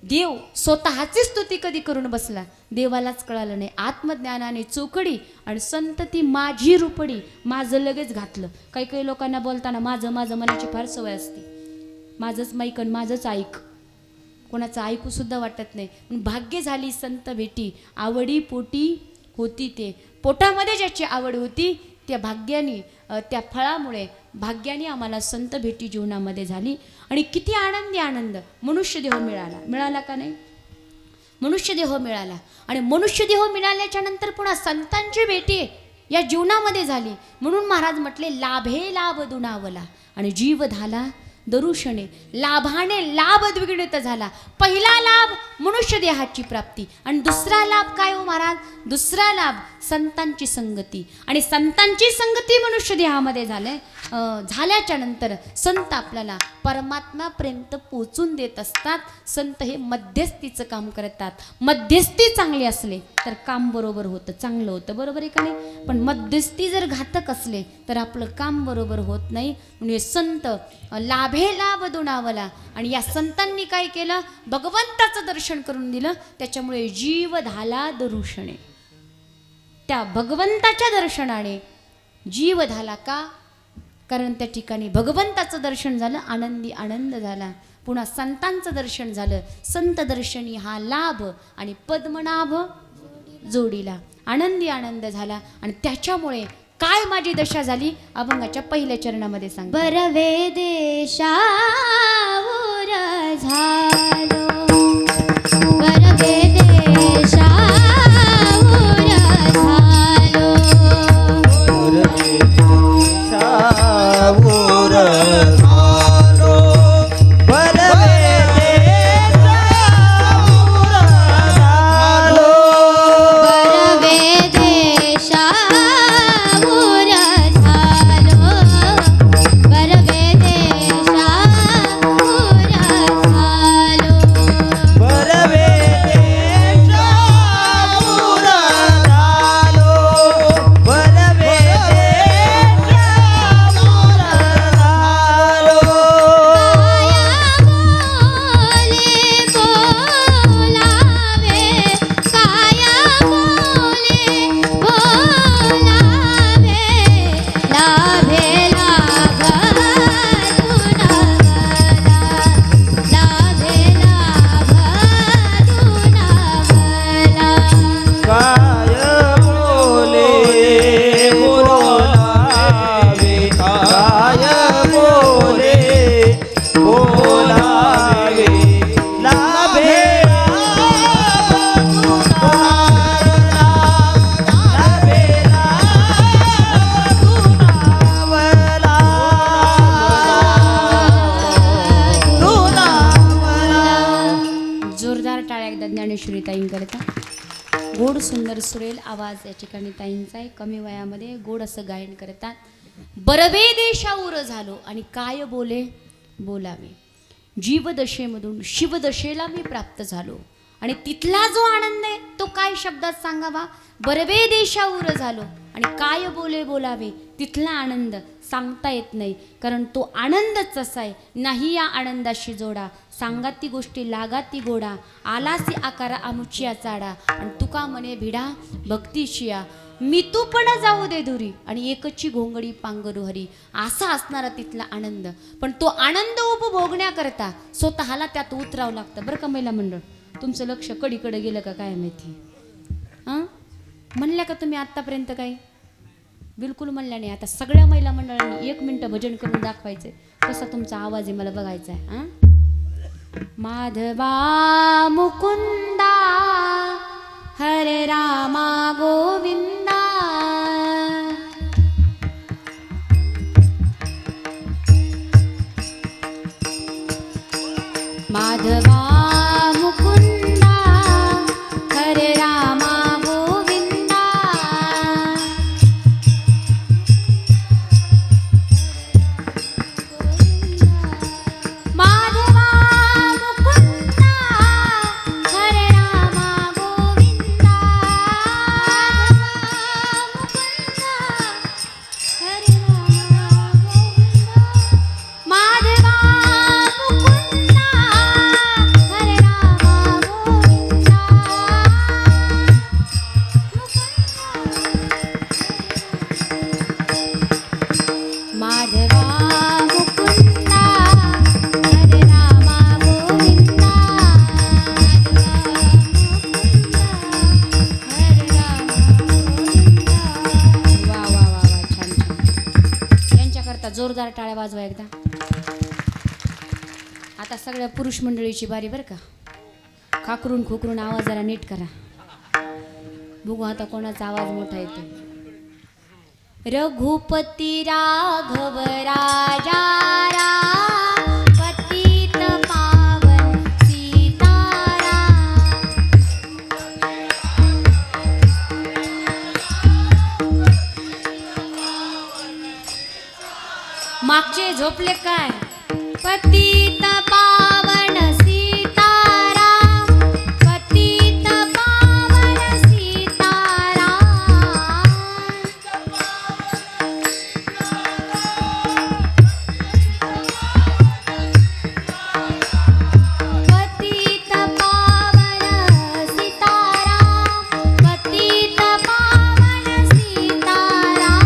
देव स्वतःची स्तुती कधी करून बसला देवालाच कळालं नाही. आत्मज्ञानाने चोकडी आणि संत ती माझी रुपडी, माझं लगेच घातलं. काही काही लोकांना बोलताना माझं माझं मनाची फार सवय असते. माझंच मैकन, माझंच ऐक, कोणाचं ऐकू सुद्धा वाटत नाही. भाग्य झाली संत भेटी, आवडी पोटी होती ते. पोटामध्ये ज्याची आवड होती त्या भाग्याने, त्या फळामुळे भाग्याने आम्हाला संत भेटी जीवनामध्ये झाली. आणि किती आनंदी आनंद. मनुष्यदेह मिळाला, मिळाला का नाही? मनुष्यदेह मिळाला. आणि मनुष्यदेह मिळाल्याच्या नंतर पुन्हा संतांची भेटी या जीवनामध्ये झाली. म्हणून महाराज म्हटले लाभे लाभ दुणावला आणि जीव झाला दरुषणे. लाभाने लाभ द्विगुणित झाला. पहिला लाभ मनुष्य देहाची प्राप्ती आणि दुसरा लाभ काय हो महाराज? दुसरा लाभ संतांची संगती. आणि संतांची संगती मनुष्य देहामध्ये झाल्याच्या नंतर संत आपल्याला परमात्म्यापर्यंत पोचून देत असतात. संत हे मध्यस्थीचं काम करतात. मध्यस्थी चांगली असले तर काम बरोबर होतं, चांगलं होतं, बरोबर आहे का नाही? पण मध्यस्थी जर घातक असले तर आपलं काम बरोबर होत नाही. म्हणजे संत लाभे लाभ दुणावला. आणि या संतांनी काय केलं? भगवंताचं दर्शन करून दिलं. त्याच्यामुळे जीव झाला दरुषणे. त्या भगवंताच्या दर्शनाने जीव झाला का? कारण त्या ठिकाणी भगवंताचं दर्शन झालं, आनंदी आनंद झाला. पुन्हा संतांचं दर्शन झालं, संत दर्शनी हा लाभ आणि पद्मनाभ जोडीला. आनंदी आनंद झाला. आणि त्याच्यामुळे काय माझी दशा झाली? अभंगाच्या पहिल्या चरणामध्ये सांग. बरवे देशावर झालो, बरवे देशावर झालो, शाहूर झालो, बलवे देशावर झालो, बरवे देशावर झालो, बरवे देशावर झालो, बलवे देशावर झालो, बलवे काया बोले बोलावे, लाभे लाभ दुणावला, लाभे लाभ दुणावला. काय बोले बोलावे, काय बोले बोलावे, लाभे जोरदार टाळ्या एकदा ज्ञानेश्वरी ताईंकरता. गोड सुंदर सुरेल आवाज या ठिकाणी ताईंचा आहे. कमी वयामध्ये गोड असं गायन करतात. बरवे देशावर झालो आणि काय बोले बोलावे. जीवदशेमधून शिवदशेला मी प्राप्त झालो. आणि तिथला जो आनंद आहे तो काय शब्दात सांगावा? बरवे देशावर झालो आणि काय बोले बोलावे. तिथला आनंद सांगता येत नाही, कारण तो आनंदच असा आहे. नाही या आनंदाशी जोडा, सांगा ती गोष्टी लागा ती गोडा. आलासी आकारा आमुचिया चाडा आणि तुका मने भिडा भक्तीशिया. मी तू पण जाऊ दे दुरी आणि एकची घोंगडी पांगरू हरी, असा असणारा तिथला आनंद. पण तो आनंद उपभोगण्याकरता स्वतःला त्यात उतरावं लागतं बरं का महिला मंडळ. तुमचं लक्ष कडीकडे गेलं का काय माहिती? हां, म्हणल्या का तुम्ही आत्तापर्यंत काही? बिलकुल म्हणल्या नाही. आता सगळ्या महिला मंडळांनी 1 मिनिट भजन करून दाखवायचंय. कसा तुमचा आवाज आहे मला बघायचा आहे. हां, माधवा मुकुंदा हरे रामा गोविंदा, माधवा मुकुंदा हरे रामा गोविंदा, माधवा मुकुंदा हरे रामा गोविंदा, हरे रामा गोविंदा, माधवा मुकुंदा हरे रामा गोविंदा, माधवा मुकुंदा हरे रामा गोविंदा, हरे रामा गोविंदा. वा वा वा वा, छान छान. यांच्याकरता जोरदार टाळ्या वाजवा एकदा. आता सगळ्या पुरुष मंडळीची बारी बरं का. खाकरून खोकरून आवाज जरा नीट करा. बघू आता कोणाचा आवाज मोठा येतो. रघुपती राघव राजा राम, पतित पावन सीताराम, मागचे झोपले काय? पतित पावन सीताराम, पतित पावन सीताराम, पतित पावन सीताराम, पतित पावन सीताराम.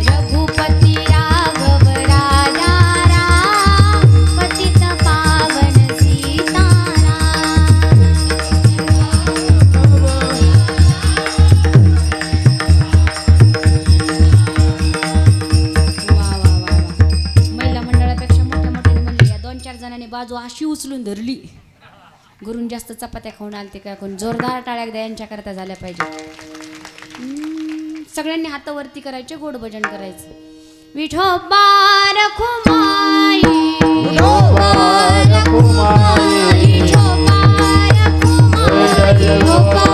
रघुपती राघव राजा राम, पतित पावन सीताराम. वा वा वा वा. महिला मंडळापेक्षा मोठ्या मोठ्याने म्हणले. या 2-4 जणांनी बाजू अशी उचलून धरली. घरून जास्त चपात्या खाऊन आलते काय कोण? जोरदार टाळ्या एकदा यांच्याकरता झाल्या पाहिजे. सगळ्यांनी हात वरती करायचे, गोड भजन करायचं. विठोबा रखुमाई, विठोबा रखुमाई, विठोबा रखुमाई, विठोबा